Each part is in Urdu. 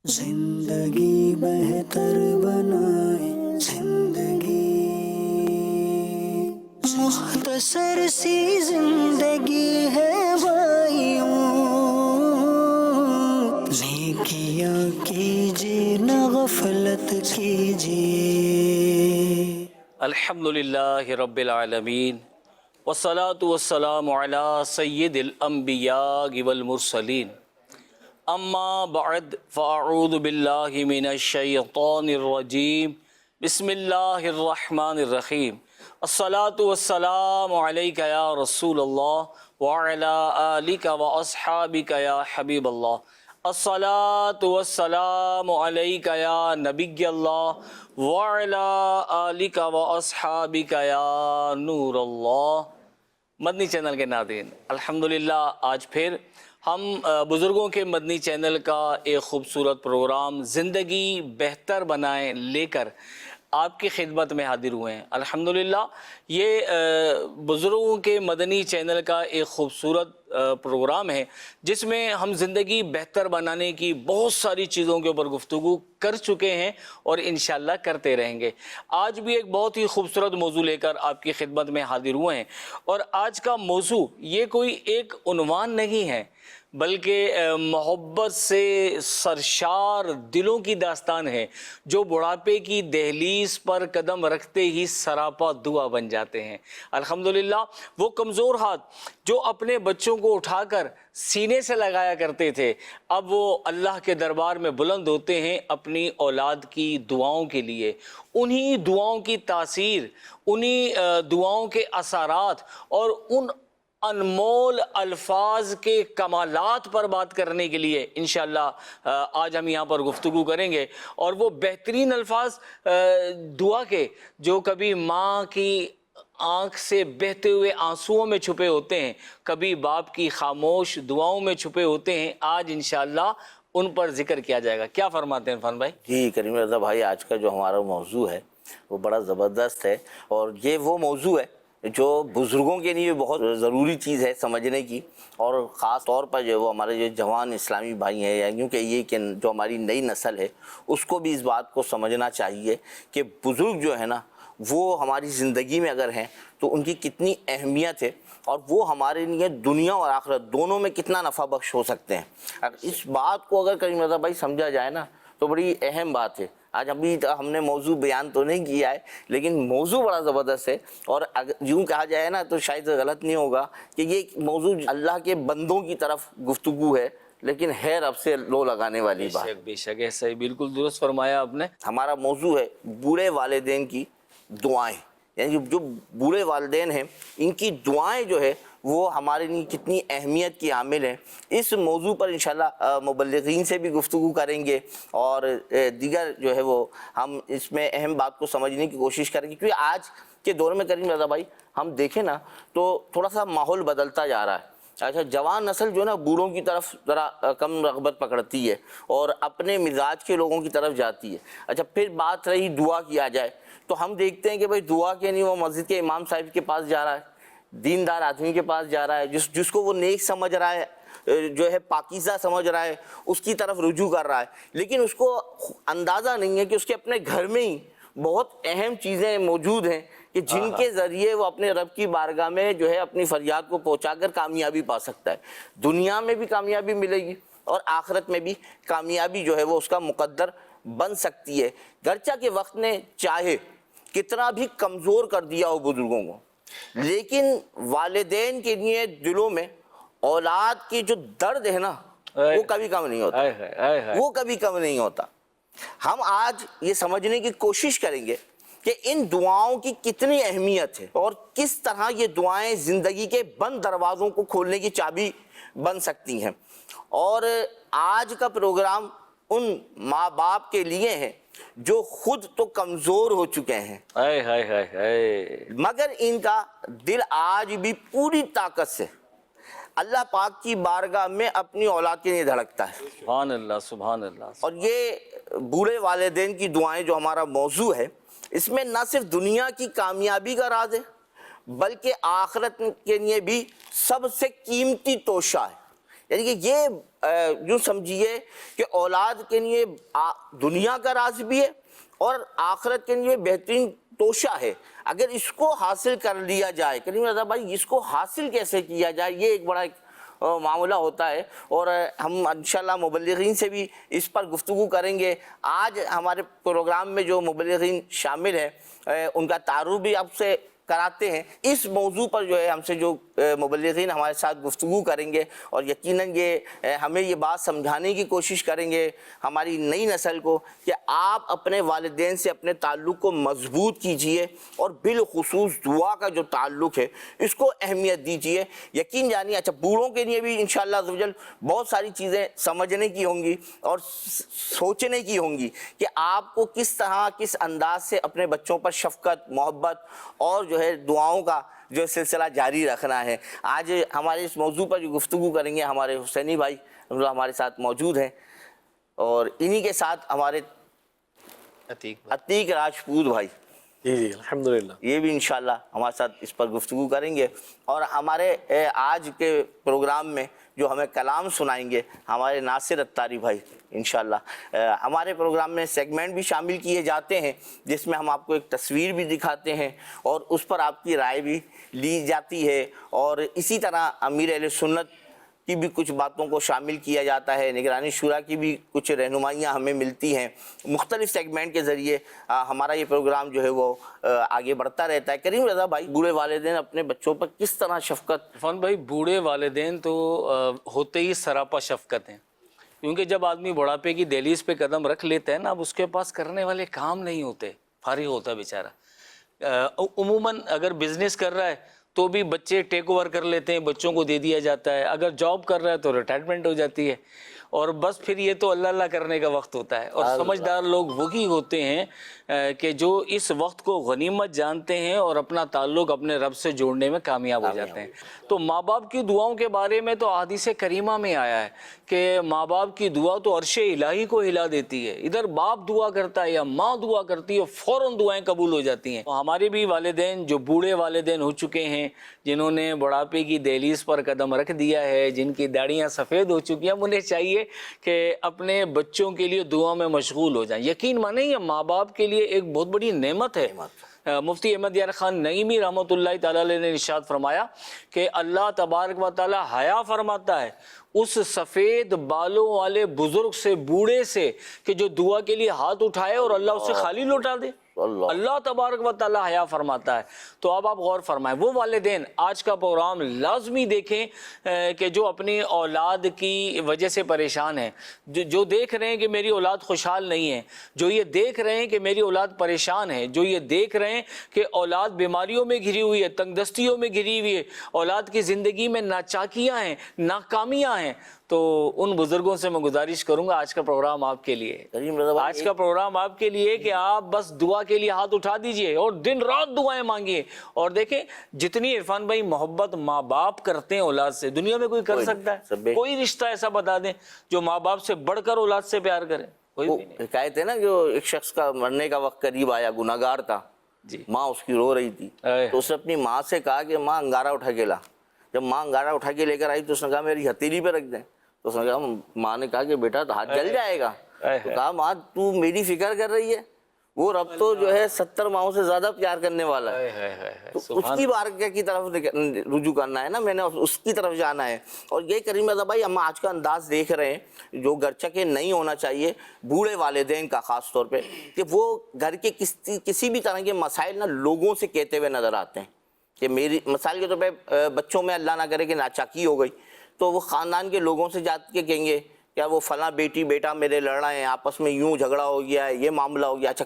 زندگی بہتر بنائے زندگی، مختصر سی زندگی ہے بھائیوں، نیکیاں کیجیے نہ غفلت کیجیے۔ الحمدللہ رب العالمین والصلاة والسلام علی سید الانبیاء والمرسلین، اما بعد فاعوذ باللہ من الشیطان الرجیم، بسم اللہ الرحمن الرحیم۔ الصلاة والسلام علیک یا رسول اللہ وعلی آلک واصحابک یا حبیب اللہ۔ الصلاة والسلام علیک یا نبی اللہ وعلی آلک واصحابک یا نور اللہ۔ مدنی چینل کے ناظرین، الحمدللہ آج پھر ہم بزرگوں کے مدنی چینل کا ایک خوبصورت پروگرام زندگی بہتر بنائیں لے کر آپ کی خدمت میں حاضر ہوئے ہیں۔ الحمدللہ یہ بزرگوں کے مدنی چینل کا ایک خوبصورت پروگرام ہے جس میں ہم زندگی بہتر بنانے کی بہت ساری چیزوں کے اوپر گفتگو کر چکے ہیں اور انشاءاللہ کرتے رہیں گے۔ آج بھی ایک بہت ہی خوبصورت موضوع لے کر آپ کی خدمت میں حاضر ہوئے ہیں، اور آج کا موضوع یہ کوئی ایک عنوان نہیں ہے بلکہ محبت سے سرشار دلوں کی داستان ہے جو بڑھاپے کی دہلیز پر قدم رکھتے ہی سراپا دعا بن جاتے ہیں۔ الحمدللہ وہ کمزور ہاتھ جو اپنے بچوں کو اٹھا کر سینے سے لگایا کرتے تھے، اب وہ اللہ کے دربار میں بلند ہوتے ہیں اپنی اولاد کی دعاؤں کے لیے۔ انہی دعاؤں کی تاثیر، انہی دعاؤں کے اثرات اور ان انمول الفاظ کے کمالات پر بات کرنے کے لیے انشاءاللہ آج ہم یہاں پر گفتگو کریں گے، اور وہ بہترین الفاظ دعا کے جو کبھی ماں کی آنکھ سے بہتے ہوئے آنسوؤں میں چھپے ہوتے ہیں، کبھی باپ کی خاموش دعاؤں میں چھپے ہوتے ہیں، آج انشاءاللہ ان پر ذکر کیا جائے گا۔ کیا فرماتے ہیں عرفان بھائی؟ جی کریم رضا بھائی، آج کا جو ہمارا موضوع ہے وہ بڑا زبردست ہے، اور یہ وہ موضوع ہے جو بزرگوں کے لیے بہت ضروری چیز ہے سمجھنے کی، اور خاص طور پر جو وہ ہمارے جو جوان اسلامی بھائی ہیں، یا کیونکہ یہ کہ جو ہماری نئی نسل ہے اس کو بھی اس بات کو سمجھنا چاہیے کہ بزرگ جو ہے نا وہ ہماری زندگی میں اگر ہیں تو ان کی کتنی اہمیت ہے، اور وہ ہمارے لیے دنیا اور آخرت دونوں میں کتنا نفع بخش ہو سکتے ہیں۔ اگر اس بات کو اگر کریم رضا بھائی سمجھا جائے نا تو بڑی اہم بات ہے۔ آج ابھی ہم نے موضوع بیان تو نہیں کیا ہے لیکن موضوع بڑا زبردست ہے، اور یوں کہا جائے نا تو شاید غلط نہیں ہوگا کہ یہ موضوع اللہ کے بندوں کی طرف گفتگو ہے، لیکن ہے رب سے لو لگانے والی بات۔ بے شک ایسا ہی، بالکل درست فرمایا آپ نے۔ ہمارا موضوع ہے بوڑھے والدین کی دعائیں، یعنی جو بوڑھے والدین ہیں ان کی دعائیں جو ہے وہ ہمارے لیے کتنی اہمیت کی حامل ہیں۔ اس موضوع پر انشاءاللہ مبلغین سے بھی گفتگو کریں گے، اور دیگر جو ہے وہ ہم اس میں اہم بات کو سمجھنے کی کوشش کریں گے، کیونکہ آج کے دور میں کریم رضا بھائی ہم دیکھیں نا تو تھوڑا سا ماحول بدلتا جا رہا ہے۔ اچھا، جوان نسل جو ہے نا بوڑھوں کی طرف ذرا کم رغبت پکڑتی ہے اور اپنے مزاج کے لوگوں کی طرف جاتی ہے۔ اچھا، پھر بات رہی دعا کیا جائے تو ہم دیکھتے ہیں کہ بھائی دعا کے نہیں وہ مسجد کے امام صاحب کے پاس جا رہا ہے، دیندار آدمی کے پاس جا رہا ہے، جس کو وہ نیک سمجھ رہا ہے، جو ہے پاکیزہ سمجھ رہا ہے، اس کی طرف رجوع کر رہا ہے، لیکن اس کو اندازہ نہیں ہے کہ اس کے اپنے گھر میں ہی بہت اہم چیزیں موجود ہیں کہ جن کے ذریعے وہ اپنے رب کی بارگاہ میں جو ہے اپنی فریاد کو پہنچا کر کامیابی پا سکتا ہے۔ دنیا میں بھی کامیابی ملے گی اور آخرت میں بھی کامیابی جو ہے وہ اس کا مقدر بن سکتی ہے، گرچہ کہ وقت نے چاہے کتنا بھی کمزور کر دیا ہو بزرگوں کو، لیکن والدین کے لیے دلوں میں اولاد کی جو درد ہے نا وہ کبھی کم نہیں ہوتا، وہ کبھی کم نہیں ہوتا۔ ہم آج یہ سمجھنے کی کوشش کریں گے کہ ان دعاؤں کی کتنی اہمیت ہے اور کس طرح یہ دعائیں زندگی کے بند دروازوں کو کھولنے کی چابی بن سکتی ہیں۔ اور آج کا پروگرام ان ماں باپ کے لیے ہے جو خود تو کمزور ہو چکے ہیں، مگر ان کا دل آج بھی پوری طاقت سے اللہ پاک کی بارگاہ میں اپنی اولاد کے لیے دھڑکتا ہے۔ سبحان اللہ، سبحان اللہ۔ اور یہ بوڑھے والدین کی دعائیں جو ہمارا موضوع ہے، اس میں نہ صرف دنیا کی کامیابی کا راز ہے بلکہ آخرت کے لیے بھی سب سے قیمتی توشہ ہے۔ یعنی کہ یہ یوں سمجھیے کہ اولاد کے لیے دنیا کا راز بھی ہے اور آخرت کے لیے بہترین توشہ ہے. اگر اس کو حاصل کر لیا جائے، کریم رضا بھائی اس کو حاصل کیسے کیا جائے، یہ ایک بڑا معاملہ ہوتا ہے، اور ہم انشاءاللہ مبلغین سے بھی اس پر گفتگو کریں گے. آج ہمارے پروگرام میں جو مبلغین شامل ہیں ان کا تعارف بھی آپ سے کراتے ہیں. اس موضوع پر جو ہے ہم سے جو مبلغین ہمارے ساتھ گفتگو کریں گے، اور یقیناً یہ ہمیں یہ بات سمجھانے کی کوشش کریں گے ہماری نئی نسل کو کہ آپ اپنے والدین سے اپنے تعلق کو مضبوط کیجئے، اور بالخصوص دعا کا جو تعلق ہے اس کو اہمیت دیجئے. یقین جانیے اچھا بوڑھوں کے لیے بھی انشاءاللہ عزوجل بہت ساری چیزیں سمجھنے کی ہوں گی اور سوچنے کی ہوں گی کہ آپ کو کس طرح کس انداز سے اپنے بچوں پر شفقت، محبت اور جو ہے دعاؤں کا جو سلسلہ جاری رکھنا ہے. آج ہمارے اس موضوع پر جو گفتگو کریں گے ہمارے حسینی بھائی ہمارے ساتھ موجود ہیں، اور انہی کے ساتھ ہمارے عتیق راجپوت بھائی جی الحمدللہ یہ بھی انشاءاللہ ہمارے ساتھ اس پر گفتگو کریں گے. اور ہمارے آج کے پروگرام میں جو ہمیں کلام سنائیں گے ہمارے ناصر اتاری بھائی انشاءاللہ. ہمارے پروگرام میں سیگمنٹ بھی شامل کیے جاتے ہیں جس میں ہم آپ کو ایک تصویر بھی دکھاتے ہیں اور اس پر آپ کی رائے بھی لی جاتی ہے، اور اسی طرح امیر اہل سنت کی بھی کچھ باتوں کو شامل کیا جاتا ہے، نگرانی شورا کی بھی کچھ رہنمائیاں ہمیں ملتی ہیں. مختلف سیگمنٹ کے ذریعے ہمارا یہ پروگرام جو ہے وہ آگے بڑھتا رہتا ہے. کریم رضا بھائی، بوڑھے والدین اپنے بچوں پر کس طرح شفقت؟ عرفان بھائی، بوڑھے والدین تو ہوتے ہی سراپا شفقت ہیں، کیونکہ جب آدمی بڑھاپے کی دہلیز پہ قدم رکھ لیتا ہے نا، اب اس کے پاس کرنے والے کام نہیں ہوتے، فارغ ہوتا ہے بیچارہ. عموماً اگر بزنس کر رہا ہے تو بھی بچے ٹیک اوور کر لیتے ہیں، بچوں کو دے دیا جاتا ہے. اگر جاب کر رہا ہے تو ریٹائرمنٹ ہو جاتی ہے، اور بس پھر یہ تو اللہ اللہ کرنے کا وقت ہوتا ہے. اور سمجھدار لوگ وہی ہوتے ہیں کہ جو اس وقت کو غنیمت جانتے ہیں اور اپنا تعلق اپنے رب سے جوڑنے میں کامیاب ہو جاتے ہیں. تو ماں باپ کی دعاؤں کے بارے میں تو احادیث کریمہ میں آیا ہے کہ ماں باپ کی دعا تو عرش الہی کو ہلا دیتی ہے. ادھر باپ دعا کرتا ہے یا ماں دعا کرتی ہے، فوراً دعائیں قبول ہو جاتی ہیں. ہمارے بھی والدین جو بوڑھے والدین ہو چکے ہیں، جنہوں نے بڑھاپے کی دہلیز پر قدم رکھ دیا ہے، جن کی داڑیاں سفید ہو چکی ہیں، انہیں چاہیے کہ اپنے بچوں کے لیے دعا میں مشغول ہو جائیں. یقین مانیں یہ ماں باپ کے لیے ایک بہت بڑی نعمت ہے. مفتی احمد یار خان نعیمی رحمۃ اللہ تعالیٰ علیہ نے ارشاد فرمایا کہ اللہ تبارک و تعالیٰ حیا فرماتا ہے اس سفید بالوں والے بزرگ سے، بوڑھے سے، کہ جو دعا کے لیے ہاتھ اٹھائے اور اللہ اسے خالی لوٹا دے. اللہ تبارک و تعالیٰ حیا فرماتا ہے. تو اب آپ غور فرمائیں، وہ والدین آج کا پروگرام لازمی دیکھیں کہ جو اپنی اولاد کی وجہ سے پریشان ہیں، جو دیکھ رہے ہیں کہ میری اولاد خوشحال نہیں ہے، جو یہ دیکھ رہے ہیں کہ میری اولاد پریشان ہے، جو یہ دیکھ رہے ہیں کہ اولاد بیماریوں میں گھری ہوئی ہے، تنگ دستیوں میں گھری ہوئی ہے، اولاد کی زندگی میں ناچاکیاں ہیں، ناکامیاں ہیں، تو ان بزرگوں سے میں گزارش کروں گا آج کا پروگرام آپ کے لیے، آج کا پروگرام آپ کے لیے کہ آپ بس دعا کے لیے ہاتھ اٹھا دیجئے اور دن رات دعائیں مانگیے. اور دیکھیں جتنی عرفان بھائی محبت ماں باپ کرتے ہیں اولاد سے، دنیا میں کوئی کر سکتا ہے؟ کوئی رشتہ ایسا بتا دیں جو ماں باپ سے بڑھ کر اولاد سے پیار کرے؟ کوئی بھی نہیں. حکایت ہے نا، جو ایک شخص کا مرنے کا وقت قریب آیا، گناہگار تھا، ماں اس کی رو رہی تھی، تو اس نے اپنی ماں سے کہا کہ ماں انگارہ اٹھا کے لا. جب ماں انگارہ اٹھا کے لے کر آئی تو اس نے کہا میری ہتھیلی پہ رکھ دیں. تو اس نے کہا، ماں نے کہا کہ بیٹا تو ہاتھ جل جائے گا. تو کہا ماں تو میری فکر کر رہی ہے، وہ رب تو جو ہے 70 ماہوں سے زیادہ پیار کرنے والا ہے، تو اس کی بارگاہ کی طرف رجوع کرنا ہے نا، میں نے اس کی طرف جانا ہے. اور یہ کریم رضا بھائی ہم آج کا انداز دیکھ رہے ہیں جو گرچہ کہ نہیں ہونا چاہیے بوڑھے والدین کا، خاص طور پہ کہ وہ گھر کے کسی بھی طرح کے مسائل نہ لوگوں سے کہتے ہوئے نظر آتے ہیں. کہ میری مثال کے طور پہ بچوں میں اللہ نہ کرے کہ ناچاکی ہو گئی تو وہ خاندان کے لوگوں سے جا کے کہیں گے کیا وہ فلاں بیٹی بیٹا میرے لڑ رہے ہیں، آپس میں یوں جھگڑا ہو گیا ہے، یہ معاملہ ہو گیا. اچھا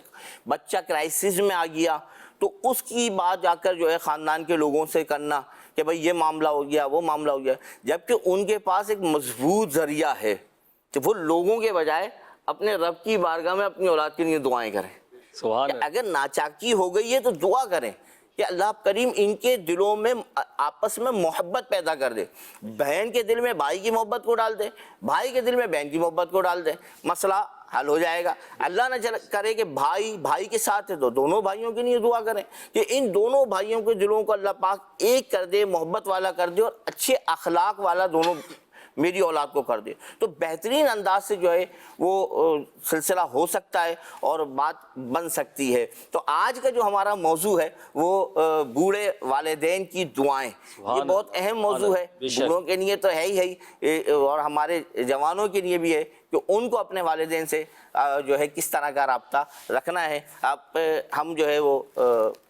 بچہ کرائسس میں آ گیا تو اس کی بات جا کر جو ہے خاندان کے لوگوں سے کرنا کہ بھئی یہ معاملہ ہو گیا، وہ معاملہ ہو گیا، جبکہ ان کے پاس ایک مضبوط ذریعہ ہے کہ وہ لوگوں کے بجائے اپنے رب کی بارگاہ میں اپنی اولاد کے لیے دعائیں کریں. اگر ناچاکی ہو گئی ہے تو دعا کریں کہ اللہ کریم ان کے دلوں میں آپس میں محبت پیدا کر دے، بہن کے دل میں بھائی کی محبت کو ڈال دے، بھائی کے دل میں بہن کی محبت کو ڈال دے، مسئلہ حل ہو جائے گا. اللہ نہ کرے کہ بھائی کے ساتھ ہے تو دونوں بھائیوں کے لیے دعا کریں کہ ان دونوں بھائیوں کے دلوں کو اللہ پاک ایک کر دے، محبت والا کر دے اور اچھے اخلاق والا دونوں میری اولاد کو کر دے. تو بہترین انداز سے جو ہے وہ سلسلہ ہو سکتا ہے اور بات بن سکتی ہے. تو آج کا جو ہمارا موضوع ہے وہ بوڑھے والدین کی دعائیں. یہ بہت اہم موضوع ہے, بوڑھوں کے لیے تو ہے ہی اور ہمارے جوانوں کے لیے بھی ہے کہ ان کو اپنے والدین سے جو ہے کس طرح کا رابطہ رکھنا ہے. ہم جو ہے وہ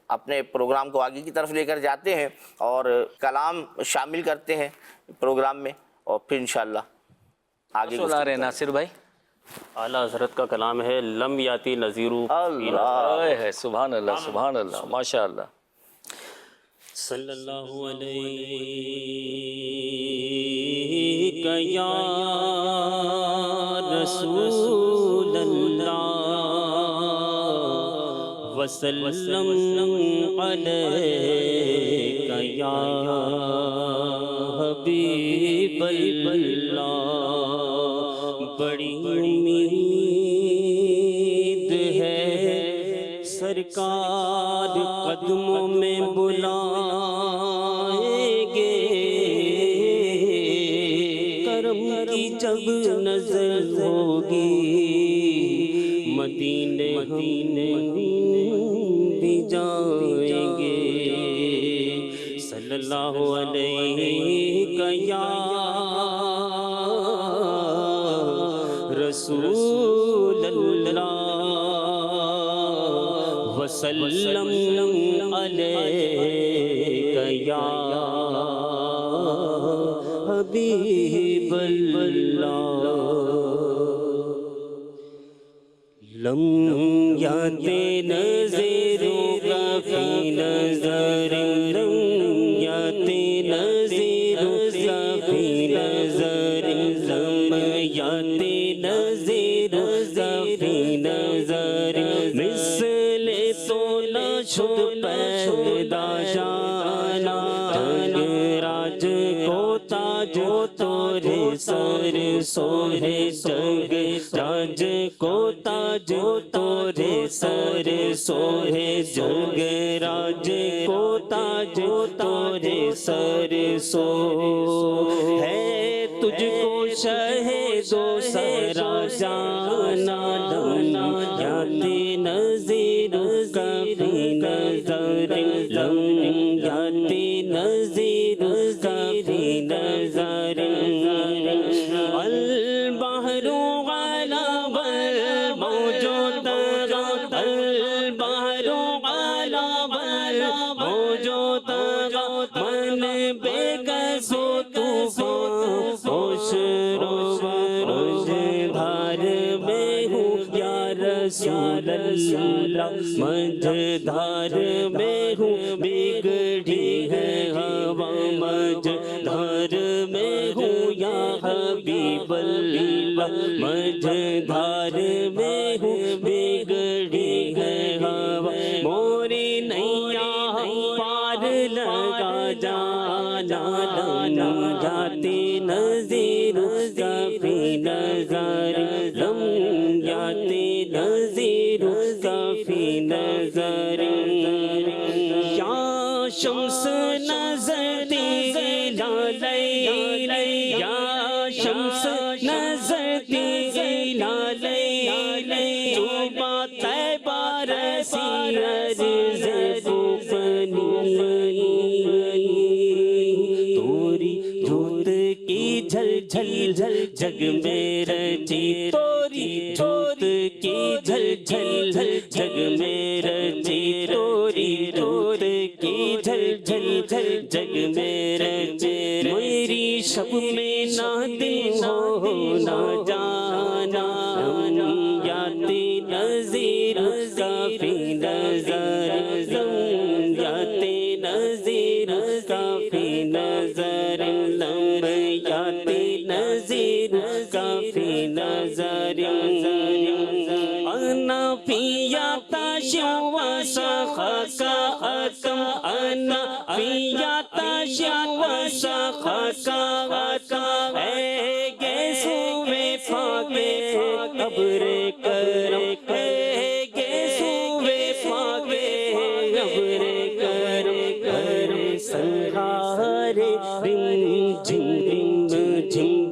اپنے پروگرام کو آگے کی طرف لے کر جاتے ہیں اور کلام شامل کرتے ہیں پروگرام میں, اور پھر انشاءاللہ آگے سنا رہے ہیں ناصر بھائی. اعلیٰ حضرت کا کلام ہے لم یاتی نذیر. اللہ سبحان اللہ سبحان اللہ ماشاء اللہ. صلی اللہ علیہ یا رسول اللہ وسلم علیک یا حبیب اللہ. بڑی امید ہے سرکار قدموں میں بلائیں گے. کرم کی جب نظر ہوگی مدینے بھی جائیں گے. صلی اللہ علیہ یا رسول اللہ وسلم علیک یا حبیب اللہ. لم یاتی نذیروں کا فی نظر, لم یاتی نذیروں کا فی نظر, لم یاتی نذیروں کا فی نظر. مثل تو نہ شد پیدا جانا, جنگ راج کو تاج تورے سر سوہے, جنگ راج کو تاج تورے سر سوہے, جنگ راج کو تاج تورے سر سو. ہے تجھ کو شہد و سرا جانا, لم یاتی نذیر کا فی نظر, لم یاتی نذیر کا فی نظر. البحر علی والموج طغى, البحر علی والموج طغى, من بے کس و طوفان ہوش رو برج دھار میں ہوں یا رسول اللہ, مجھدھار میں ہوں بگڑی ہے ہوا, مجھدھار میں ہوں یا حبیب اللہ, مجھدھار میں ہوں بگڑی ہے ہوا. موری نیا پار لگا جانا, لم یاتی نذیر کا فی نظر, لم یاتی نذیر کا فی نظر. یا شمس نظر دی لالی, یا شمس نظر دی لالی, جو بات بارسی عرض بنی. توری جھوت کی جھل جھل جھل جگ میں رچی, توری جھوت کی جھل جھل جھل جگ میں رچی, توری جھوت کی جھل جھل جھل جگ میں رچی. میری شب میں نہ دن ہو نہ جانا, لم یاتی نذیر کا فی نظر, لم یاتی نذیر کا فی نظر, لم یاتی نذیر کا فی نظر. انا فیا تاشا وسخاک اتم, انا فیا تاشا وسخاک اتم. اے گیسو میں پھاکے قبر کرم, اے گیسو میں پھاکے قبر کرم کر. سنہارے رم جھم رم جھم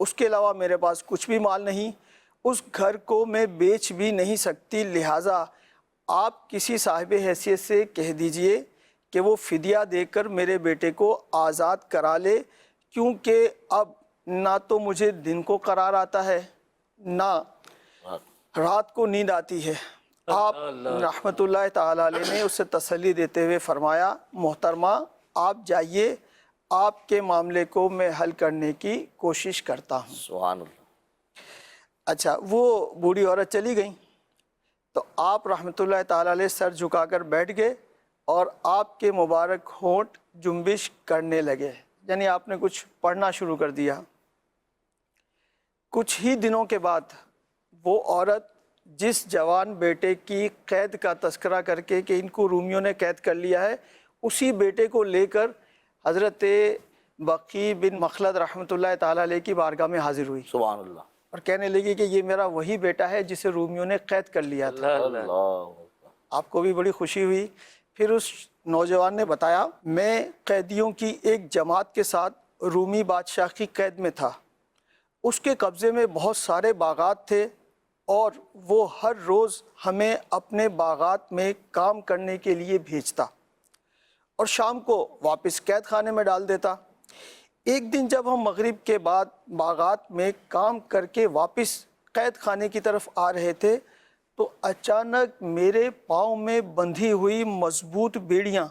اس کے علاوہ میرے پاس کچھ بھی مال نہیں، اس گھر کو میں بیچ بھی نہیں سکتی، لہٰذا آپ کسی صاحب حیثیت سے کہہ دیجئے کہ وہ فدیہ دے کر میرے بیٹے کو آزاد کرا لے، کیونکہ اب نہ تو مجھے دن کو قرار آتا ہے نہ رات کو نیند آتی ہے۔ آپ رحمۃ اللہ تعالیٰ علیہ نے اسے تسلی دیتے ہوئے فرمایا، محترمہ آپ جائیے، آپ کے معاملے کو میں حل کرنے کی کوشش کرتا ہوں۔ سبحان اللہ۔ اچھا، وہ بوڑھی عورت چلی گئیں تو آپ رحمۃ اللہ تعالیٰ علیہ سر جھکا کر بیٹھ گئے اور آپ کے مبارک ہونٹ جنبش کرنے لگے، یعنی آپ نے کچھ پڑھنا شروع کر دیا۔ کچھ ہی دنوں کے بعد وہ عورت جس جوان بیٹے کی قید کا تذکرہ کر کے کہ ان کو رومیوں نے قید کر لیا ہے، اسی بیٹے کو لے کر حضرت بقی بن مخلد رحمۃ اللہ تعالیٰ علیہ کی بارگاہ میں حاضر ہوئی سبحان اللہ۔ اور کہنے لگی کہ یہ میرا وہی بیٹا ہے جسے رومیوں نے قید کر لیا تھا۔ اللہ۔ آپ کو بھی بڑی خوشی ہوئی۔ پھر اس نوجوان نے بتایا، میں قیدیوں کی ایک جماعت کے ساتھ رومی بادشاہ کی قید میں تھا، اس کے قبضے میں بہت سارے باغات تھے اور وہ ہر روز ہمیں اپنے باغات میں کام کرنے کے لیے بھیجتا اور شام کو واپس قید خانے میں ڈال دیتا۔ ایک دن جب ہم مغرب کے بعد باغات میں کام کر کے واپس قید خانے کی طرف آ رہے تھے تو اچانک میرے پاؤں میں بندھی ہوئی مضبوط بیڑیاں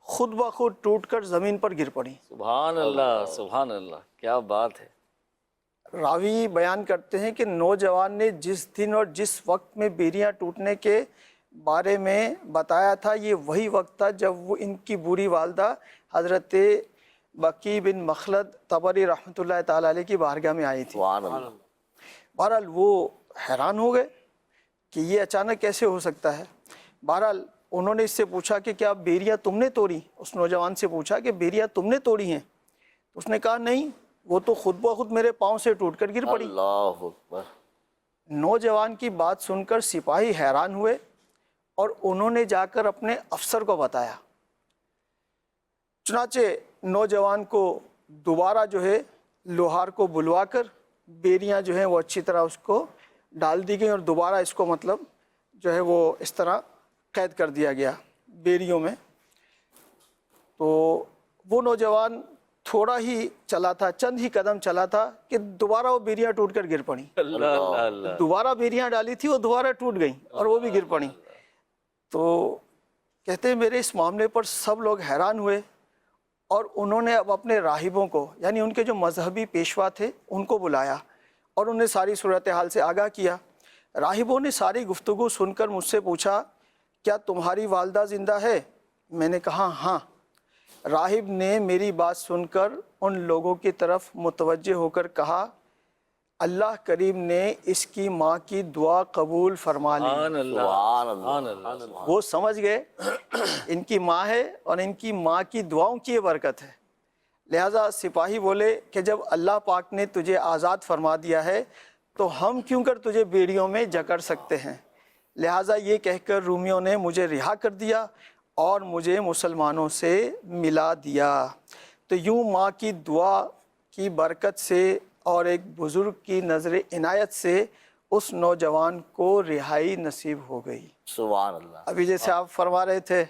خود بخود ٹوٹ کر زمین پر گر پڑیں۔ سبحان اللہ، سبحان اللہ، کیا بات ہے۔ راوی بیان کرتے ہیں کہ نوجوان نے جس دن اور جس وقت میں بیڑیاں ٹوٹنے کے بارے میں بتایا تھا، یہ وہی وقت تھا جب وہ ان کی بوڑھی والدہ حضرت بقی بن مخلد طبری رحمۃ اللہ تعالیٰ علیہ کی بارگاہ میں آئی تھی۔ سبحان اللہ۔ بہرحال وہ حیران ہو گئے کہ یہ اچانک کیسے ہو سکتا ہے۔ بہرحال انہوں نے اس سے پوچھا کہ کیا بیڑیاں تم نے توڑی؟ اس نوجوان سے پوچھا کہ بیڑیاں تم نے توڑی ہیں؟ اس نے کہا نہیں، وہ تو خود بخود میرے پاؤں سے ٹوٹ کر گر پڑی۔ اللہ اکبر۔ نوجوان کی بات سن کر سپاہی حیران ہوئے اور انہوں نے جا کر اپنے افسر کو بتایا۔ چنانچہ نوجوان کو دوبارہ جو ہے لوہار کو بلوا کر بیڑیاں جو ہیں وہ اچھی طرح اس کو ڈال دی گئیں اور دوبارہ اس کو مطلب جو ہے وہ اس طرح قید کر دیا گیا بیڑیوں میں۔ تو وہ نوجوان تھوڑا ہی چلا تھا، چند ہی قدم چلا تھا کہ دوبارہ وہ بیڑیاں ٹوٹ کر گر پڑیں۔ دوبارہ بیڑیاں ڈالی تھی، وہ دوبارہ ٹوٹ گئیں اور وہ بھی گر پڑیں۔ تو کہتے ہیں میرے اس معاملے پر سب لوگ حیران ہوئے اور انہوں نے اب اپنے راہبوں کو، یعنی ان کے جو مذہبی پیشوا تھے، ان کو بلایا اور انہیں ساری صورتحال سے آگاہ کیا۔ راہبوں نے ساری گفتگو سن کر مجھ سے پوچھا، کیا تمہاری والدہ زندہ ہے؟ میں نے کہا ہاں۔ راہب نے میری بات سن کر ان لوگوں کی طرف متوجہ ہو کر کہا، اللہ کریم نے اس کی ماں کی دعا قبول فرما لی۔ سبحان اللہ، سبحان اللہ۔ سبحان اللہ۔ وہ سمجھ گئے ان کی ماں ہے اور ان کی ماں کی دعاؤں کی یہ برکت ہے۔ لہٰذا سپاہی بولے کہ جب اللہ پاک نے تجھے آزاد فرما دیا ہے تو ہم کیوں کر تجھے بیڑیوں میں جکڑ سکتے ہیں؟ لہٰذا یہ کہہ کر رومیوں نے مجھے رہا کر دیا اور مجھے مسلمانوں سے ملا دیا۔ تو یوں ماں کی دعا کی برکت سے اور ایک بزرگ کی نظر عنایت سے اس نوجوان کو رہائی نصیب ہو گئی۔ سبحان اللہ۔ ابھی جیسے آپ فرما رہے تھے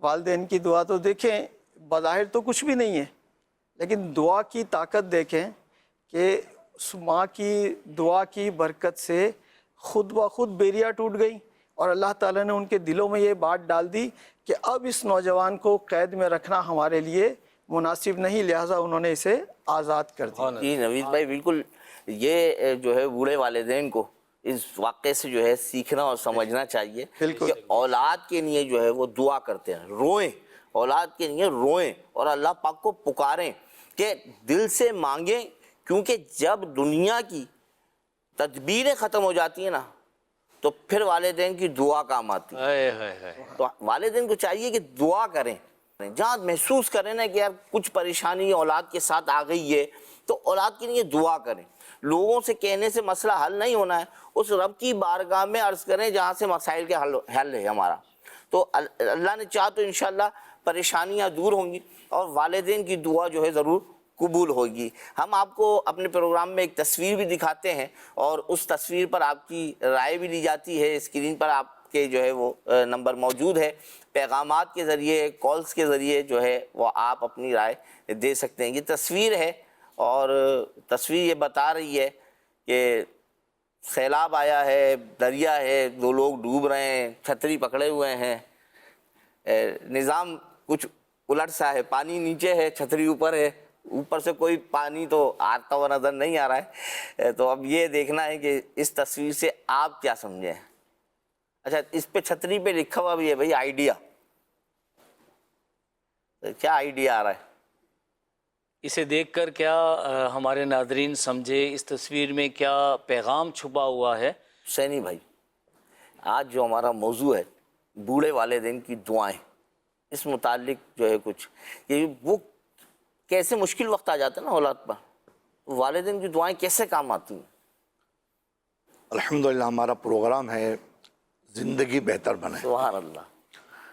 والدین کی دعا، تو دیکھیں بظاہر تو کچھ بھی نہیں ہے، لیکن دعا کی طاقت دیکھیں کہ اس ماں کی دعا کی برکت سے خود بخود بیڑیاں ٹوٹ گئیں اور اللہ تعالیٰ نے ان کے دلوں میں یہ بات ڈال دی کہ اب اس نوجوان کو قید میں رکھنا ہمارے لیے مناسب نہیں، لہٰذا انہوں نے اسے آزاد کر دیا۔ جی نوید بھائی، بالکل یہ جو ہے بوڑھے والدین کو اس واقعے سے جو ہے سیکھنا اور سمجھنا چاہیے کہ اولاد کے لیے جو ہے وہ دعا کرتے ہیں، روئیں، اولاد کے لیے روئیں اور اللہ پاک کو پکاریں کہ دل سے مانگیں، کیونکہ جب دنیا کی تدبیریں ختم ہو جاتی ہیں نا تو پھر والدین کی دعا کام آتی ہے۔ تو والدین کو چاہیے کہ دعا کریں، جہاں محسوس کریں نا کہ یار کچھ پریشانی اولاد کے ساتھ آ گئی ہے تو اولاد کے لیے دعا کریں۔ لوگوں سے کہنے سے مسئلہ حل نہیں ہونا ہے، اس رب کی بارگاہ میں عرض کریں جہاں سے مسائل کے حل ہے ہمارا۔ تو اللہ نے چاہا تو انشاءاللہ پریشانیاں دور ہوں گی اور والدین کی دعا جو ہے ضرور قبول ہوگی۔ ہم آپ کو اپنے پروگرام میں ایک تصویر بھی دکھاتے ہیں اور اس تصویر پر آپ کی رائے بھی لی جاتی ہے۔ اسکرین پر آپ کے جو ہے وہ نمبر موجود ہے، پیغامات کے ذریعے، کالز کے ذریعے جو ہے وہ آپ اپنی رائے دے سکتے ہیں۔ یہ تصویر ہے اور تصویر یہ بتا رہی ہے کہ سیلاب آیا ہے، دریا ہے، 2 لوگ ڈوب رہے ہیں، چھتری پکڑے ہوئے ہیں، نظام کچھ الٹ سا ہے، پانی نیچے ہے، چھتری اوپر ہے، اوپر سے کوئی پانی تو آتا ہوا نظر نہیں آ رہا ہے۔ تو اب یہ دیکھنا ہے کہ اس تصویر سے آپ کیا سمجھیں۔ اچھا، اس پہ چھتری پہ لکھا ہوا بھی ہے بھائی آئیڈیا، کیا آئیڈیا آ رہا ہے؟ اسے دیکھ کر کیا ہمارے ناظرین سمجھے، اس تصویر میں کیا پیغام چھپا ہوا ہے؟ حسینی بھائی، آج جو ہمارا موضوع ہے بوڑھے والدین کی دعائیں، اس متعلق جو ہے کچھ یہ وہ کیسے مشکل وقت آ جاتا ہے نا اولاد پر، والدین کی دعائیں کیسے کام آتی ہیں؟ الحمدللہ ہمارا پروگرام ہے زندگی بہتر بنائے، سبحان اللہ۔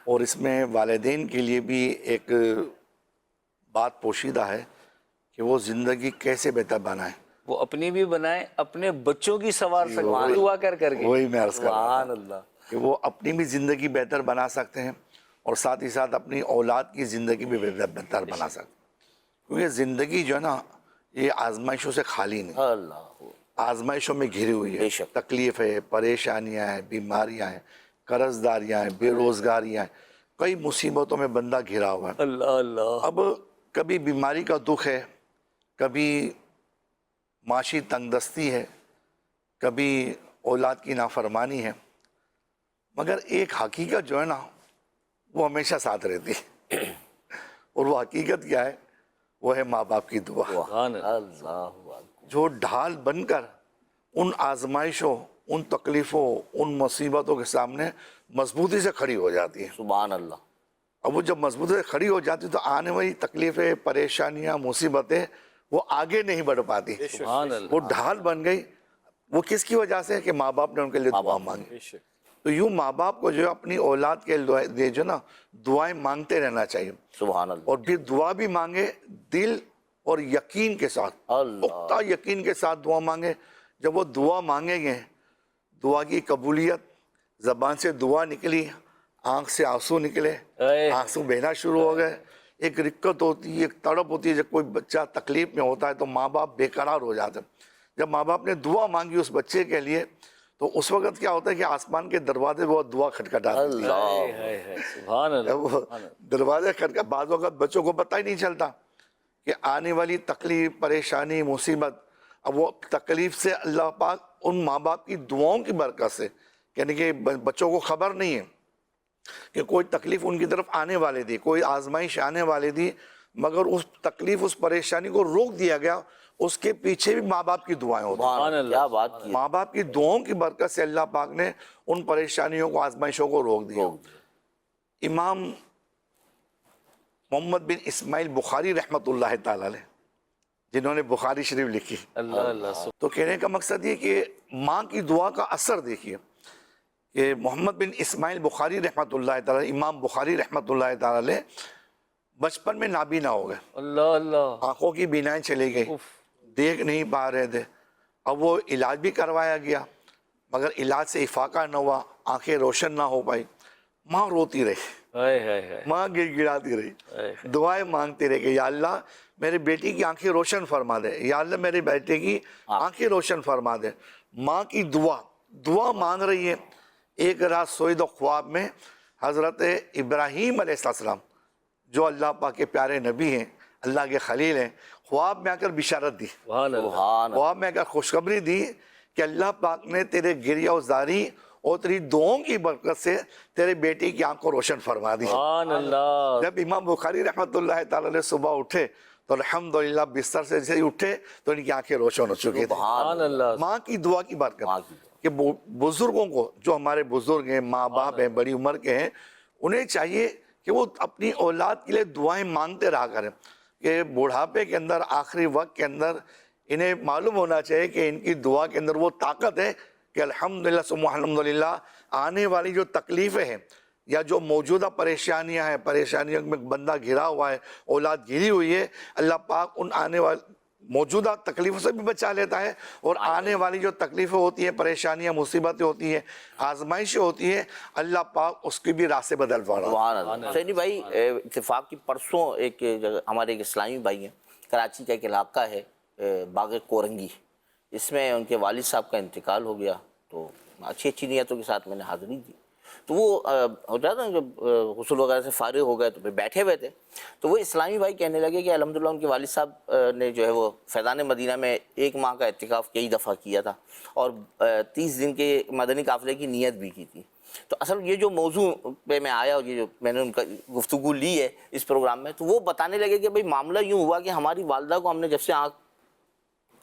اور اس میں والدین کے لیے بھی ایک بات پوشیدہ ہے کہ وہ زندگی کیسے بہتر بنائیں۔ وہ اپنی بھی بنائیں، اپنے بچوں کی سنوار سکتے دعا کر کر کے۔ وہی میں عرض کر رہا سبحان ہوں اللہ۔ کہ وہ اپنی بھی زندگی بہتر بنا سکتے ہیں اور ساتھ ہی ساتھ اپنی اولاد کی زندگی بھی بہتر بنا سکتے ہیں، کیونکہ زندگی جو ہے نا یہ آزمائشوں سے خالی نہیں، اللہ، آزمائشوں میں گھری ہوئی ہے۔ بے شک۔ تکلیف ہے، پریشانیاں ہیں، بیماریاں ہیں، قرض داریاں ہیں، بے روزگاریاں ہیں، کئی مصیبتوں میں بندہ گھرا ہوا ہے۔ اللہ اللہ۔ اب کبھی بیماری کا دکھ ہے، کبھی معاشی تنگ دستی ہے، کبھی اولاد کی نافرمانی ہے، مگر ایک حقیقت جو ہے نا وہ ہمیشہ ساتھ رہتی ہے، اور وہ حقیقت کیا ہے؟ وہ ہے ماں باپ کی دعا، سبحان اللہ۔ اللہ، جو ڈھال بن کر ان آزمائشوں، ان تکلیفوں، ان مصیبتوں کے سامنے مضبوطی سے کھڑی ہو جاتی ہے۔ سبحان اللہ۔ اب وہ جب مضبوطی سے کھڑی ہو جاتی تو آنے والی تکلیفیں، پریشانیاں، مصیبتیں وہ آگے نہیں بڑھ پاتی، سبحان اللہ۔ وہ ڈھال بن گئی۔ وہ کس کی وجہ سے؟ کہ ماں باپ نے ان کے لیے دعا مانگی۔ تو یوں ماں باپ کو جو ہے اپنی اولاد کے لیے جو نا دعائیں مانگتے رہنا چاہیے، سبحان اللہ۔ اور پھر دعا بھی مانگے دل اور یقین کے ساتھ، اللہ۔ پختہ یقین کے ساتھ دعا مانگے۔ جب وہ دعا مانگیں گے، دعا کی قبولیت، زبان سے دعا نکلی، آنکھ سے آنسو نکلے، آنسو بہنا شروع ہو گئے، ایک رکت ہوتی ہے، ایک تڑپ ہوتی ہے۔ جب کوئی بچہ تکلیف میں ہوتا ہے تو ماں باپ بے قرار ہو جاتے ہیں۔ جب ماں باپ نے دعا مانگی اس بچے کے لیے تو اس وقت کیا ہوتا ہے کہ آسمان کے دروازے وہ دعا کھٹکھٹاتے ہیں۔ سبحان اللہ۔ جب وہ دروازے کھٹکھٹا، بعض وقت بچوں کو پتہ ہی نہیں چلتا کہ آنے والی تکلیف، پریشانی، مصیبت، اب وہ تکلیف سے اللہ پاک ان ماں باپ کی دعاؤں کی برکت سے، یعنی کہ بچوں کو خبر نہیں ہے کہ کوئی تکلیف ان کی طرف آنے والے تھی، کوئی آزمائش آنے والی تھی، مگر اس تکلیف، اس پریشانی کو روک دیا گیا۔ اس کے پیچھے بھی ماں باپ کی دعائیں ہوتی ہیں۔ سبحان اللہ، کیا بات کی۔ ماں باپ کی دعاؤں کی برکت سے اللہ پاک نے ان پریشانیوں کو، آزمائشوں کو روک دیا۔ امام محمد بن اسماعیل بخاری رحمۃ اللہ تعالی علیہ، جنہوں نے بخاری شریف لکھی، اللہ اللہ۔ تو کہنے کا مقصد یہ کہ ماں کی دعا کا اثر دیکھیے کہ محمد بن اسماعیل بخاری رحمۃ اللہ تعالی، امام بخاری رحمۃ اللہ تعالی علیہ بچپن میں نابینا ہو گئے، اللہ اللہ۔ آنکھوں کی بینائیں چلی گئی، دیکھ نہیں پا رہے تھے۔ اب وہ علاج بھی کروایا گیا مگر علاج سے افاقہ نہ ہوا، آنکھیں روشن نہ ہو پائی۔ ماں روتی رہی، ماں گڑ گڑاتی رہی، دعائیں مانگتے رہے کہ یا اللہ میرے بیٹی کی آنکھیں روشن فرما دے، یا اللہ میرے بیٹے کی آنکھیں روشن فرما دے۔ ماں کی دعا مانگ رہی ہے۔ ایک رات سوئی تو خواب میں حضرت ابراہیم علیہ السلام، جو اللہ پاک کے پیارے نبی ہیں، اللہ کے خلیل ہیں، خواب میں آ کر بشارت دی، خواب میں آ کر خوشخبری دی کہ اللہ پاک نے تیرے گریہ وزاری اور تیری دعاؤں کی برکت سے تیرے بیٹی کی آنکھ کو روشن فرما دی۔ سبحان اللہ۔ جب امام بخاری رحمۃ اللہ تعالی علیہ صبح اٹھے تو الحمدللہ بستر سے جیسے ہی اٹھے تو ان کی آنکھیں روشن ہو چکی تھیں۔ سبحان اللہ۔ ماں کی دعا کی برکت کہ بزرگوں کو، جو ہمارے بزرگ ہیں، ماں باپ ہیں، بڑی عمر کے ہیں، انہیں چاہیے کہ وہ اپنی اولاد کے لیے دعائیں مانگتے رہا کریں، کہ بڑھاپے کے اندر، آخری وقت کے اندر انہیں معلوم ہونا چاہیے کہ ان کی دعا کے اندر وہ طاقت ہے کہ الحمدللہ ثم الحمدللہ آنے والی جو تکلیفیں ہیں یا جو موجودہ پریشانیاں ہیں، پریشانیوں میں بندہ گھرا ہوا ہے، اولاد گھری ہوئی ہے، اللہ پاک ان آنے والے موجودہ تکلیفوں سے بھی بچا لیتا ہے، اور آنے والی جو تکلیفیں ہوتی ہیں، پریشانیاں، مصیبتیں ہوتی ہیں، آزمائشیں ہوتی ہیں، اللہ پاک اس کی بھی راستے بدل پا رہا ہے۔ سبحان اللہ۔ حسینی بھائی، اتفاق کی پرسوں ایک جگہ ہمارے ایک اسلامی بھائی ہیں، کراچی کا ایک علاقہ ہے باغ کورنگی، اس میں ان کے والد صاحب کا انتقال ہو گیا، تو اچھی نیتوں کے ساتھ میں نے حاضری دی، تو وہ ہوتا تھا جب غسل وغیرہ سے فارغ ہو گئے تو پھر بیٹھے ہوئے تھے، تو وہ اسلامی بھائی کہنے لگے کہ الحمدللہ ان کے والد صاحب نے جو ہے وہ فیضان مدینہ میں 1 ماہ کا اعتکاف کئی دفعہ کیا تھا، اور 30 دن کے مدنی قافلے کی نیت بھی کی تھی۔ تو اصل یہ جو موضوع پہ میں آیا اور یہ جو میں نے ان کا گفتگو لی ہے اس پروگرام میں، تو وہ بتانے لگے کہ بھئی معاملہ یوں ہوا کہ ہماری والدہ کو ہم نے جب سے آنکھ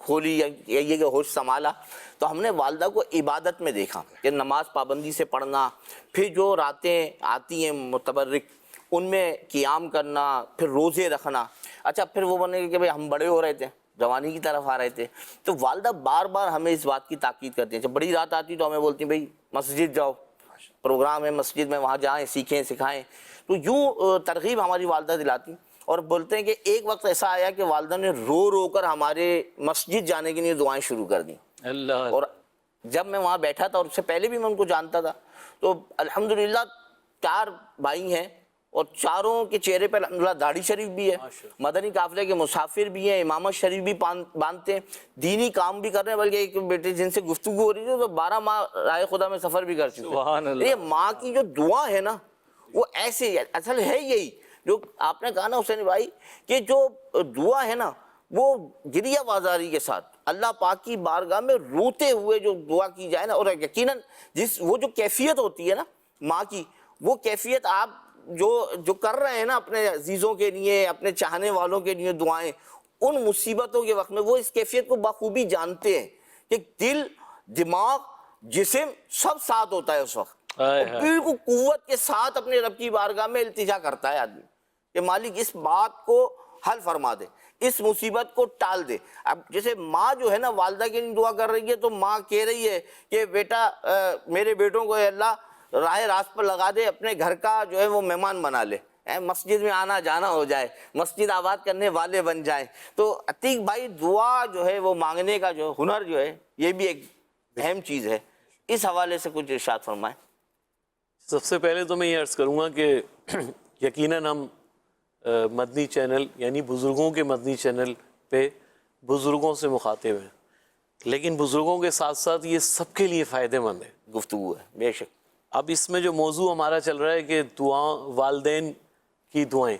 کھولی یا یہ کہ ہوش سنبھالا، تو ہم نے والدہ کو عبادت میں دیکھا کہ نماز پابندی سے پڑھنا، پھر جو راتیں آتی ہیں متبرک ان میں قیام کرنا، پھر روزے رکھنا۔ اچھا، پھر وہ بنے کہ بھئی ہم بڑے ہو رہے تھے، جوانی کی طرف آ رہے تھے، تو والدہ بار بار ہمیں اس بات کی تاکید کرتی ہیں۔ جب بڑی رات آتی تو ہمیں بولتی ہیں بھئی مسجد جاؤ، پروگرام ہے مسجد میں، وہاں جائیں، سیکھیں، سکھائیں۔ تو یوں ترغیب ہماری والدہ دلاتی، اور بولتے ہیں کہ ایک وقت ایسا آیا کہ والدہ نے رو رو کر ہمارے مسجد جانے کے لیے دعائیں شروع کر دیں۔ اللہ، اور جب میں وہاں بیٹھا تھا، اور اس سے پہلے بھی میں ان کو جانتا تھا، تو الحمدللہ 4 بھائی ہیں، اور چاروں کے چہرے پہ الحمدللہ داڑھی شریف بھی ہے، مدنی قافلے کے مسافر بھی ہیں، امامت شریف بھی باندھتے ہیں، دینی کام بھی کر رہے ہیں، بلکہ ایک بیٹے جن سے گفتگو ہو رہی تھی تو 12 ماہ رائے خدا میں سفر بھی کر چکے سبحان اللہ۔ ہیں۔ یہ ماں کی جو دعا ہے نا، وہ ایسے اصل ہے یہی جو آپ نے کہا نا حسین بھائی، کہ جو دعا ہے نا وہ گریہ بازاری کے ساتھ اللہ پاک کی بارگاہ میں روتے ہوئے جو دعا کی جائے نا، اور یقیناً وہ جو کیفیت ہوتی ہے نا ماں کی، وہ کیفیت آپ جو کر رہے ہیں نا اپنے عزیزوں کے لیے، اپنے چاہنے والوں کے لیے دعائیں، ان مصیبتوں کے وقت میں وہ اس کیفیت کو بخوبی جانتے ہیں کہ دل، دماغ، جسم سب ساتھ ہوتا ہے اس وقت، بالکل قوت کے ساتھ اپنے رب کی بارگاہ میں التجا کرتا ہے آدمی کہ مالک اس بات کو حل فرما دے، اس مصیبت کو ٹال دے۔ اب جیسے ماں جو ہے نا والدہ کے لیے دعا کر رہی ہے، تو ماں کہہ رہی ہے کہ بیٹا میرے بیٹوں کو اے اللہ راہ راست پر لگا دے، اپنے گھر کا جو ہے وہ مہمان بنا لے، مسجد میں آنا جانا ہو جائے، مسجد آباد کرنے والے بن جائیں۔ تو عتیق بھائی، دعا جو ہے وہ مانگنے کا جو ہنر جو ہے، یہ بھی ایک اہم چیز ہے، اس حوالے سے کچھ ارشاد فرمائیں۔ سب سے پہلے تو میں یہ عرض کروں گا کہ یقیناً ہم مدنی چینل یعنی بزرگوں کے مدنی چینل پہ بزرگوں سے مخاطب ہیں، لیکن بزرگوں کے ساتھ ساتھ یہ سب کے لیے فائدہ مند ہے گفتگو ہے، بے شک۔ اب اس میں جو موضوع ہمارا چل رہا ہے کہ والدین کی دعائیں،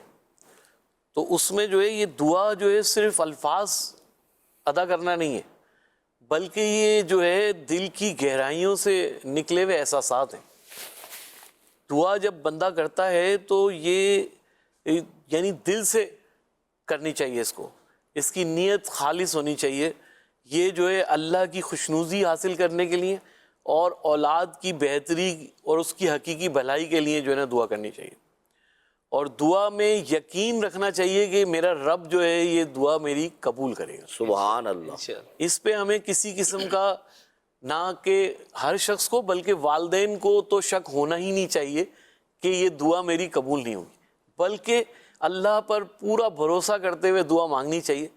تو اس میں جو ہے یہ دعا جو ہے صرف الفاظ ادا کرنا نہیں ہے، بلکہ یہ جو ہے دل کی گہرائیوں سے نکلے ہوئے احساسات ہیں۔ دعا جب بندہ کرتا ہے تو یہ یعنی دل سے کرنی چاہیے، اس کی نیت خالص ہونی چاہیے، یہ جو ہے اللہ کی خوشنودی حاصل کرنے کے لیے اور اولاد کی بہتری اور اس کی حقیقی بھلائی کے لیے جو ہے نا دعا کرنی چاہیے، اور دعا میں یقین رکھنا چاہیے کہ میرا رب جو ہے یہ دعا میری قبول کرے گا۔ سبحان اللہ۔ اس پہ ہمیں کسی قسم کا نہ کہ ہر شخص کو بلکہ والدین کو تو شک ہونا ہی نہیں چاہیے کہ یہ دعا میری قبول نہیں ہوگی، بلکہ اللہ پر پورا بھروسہ کرتے ہوئے دعا مانگنی چاہیے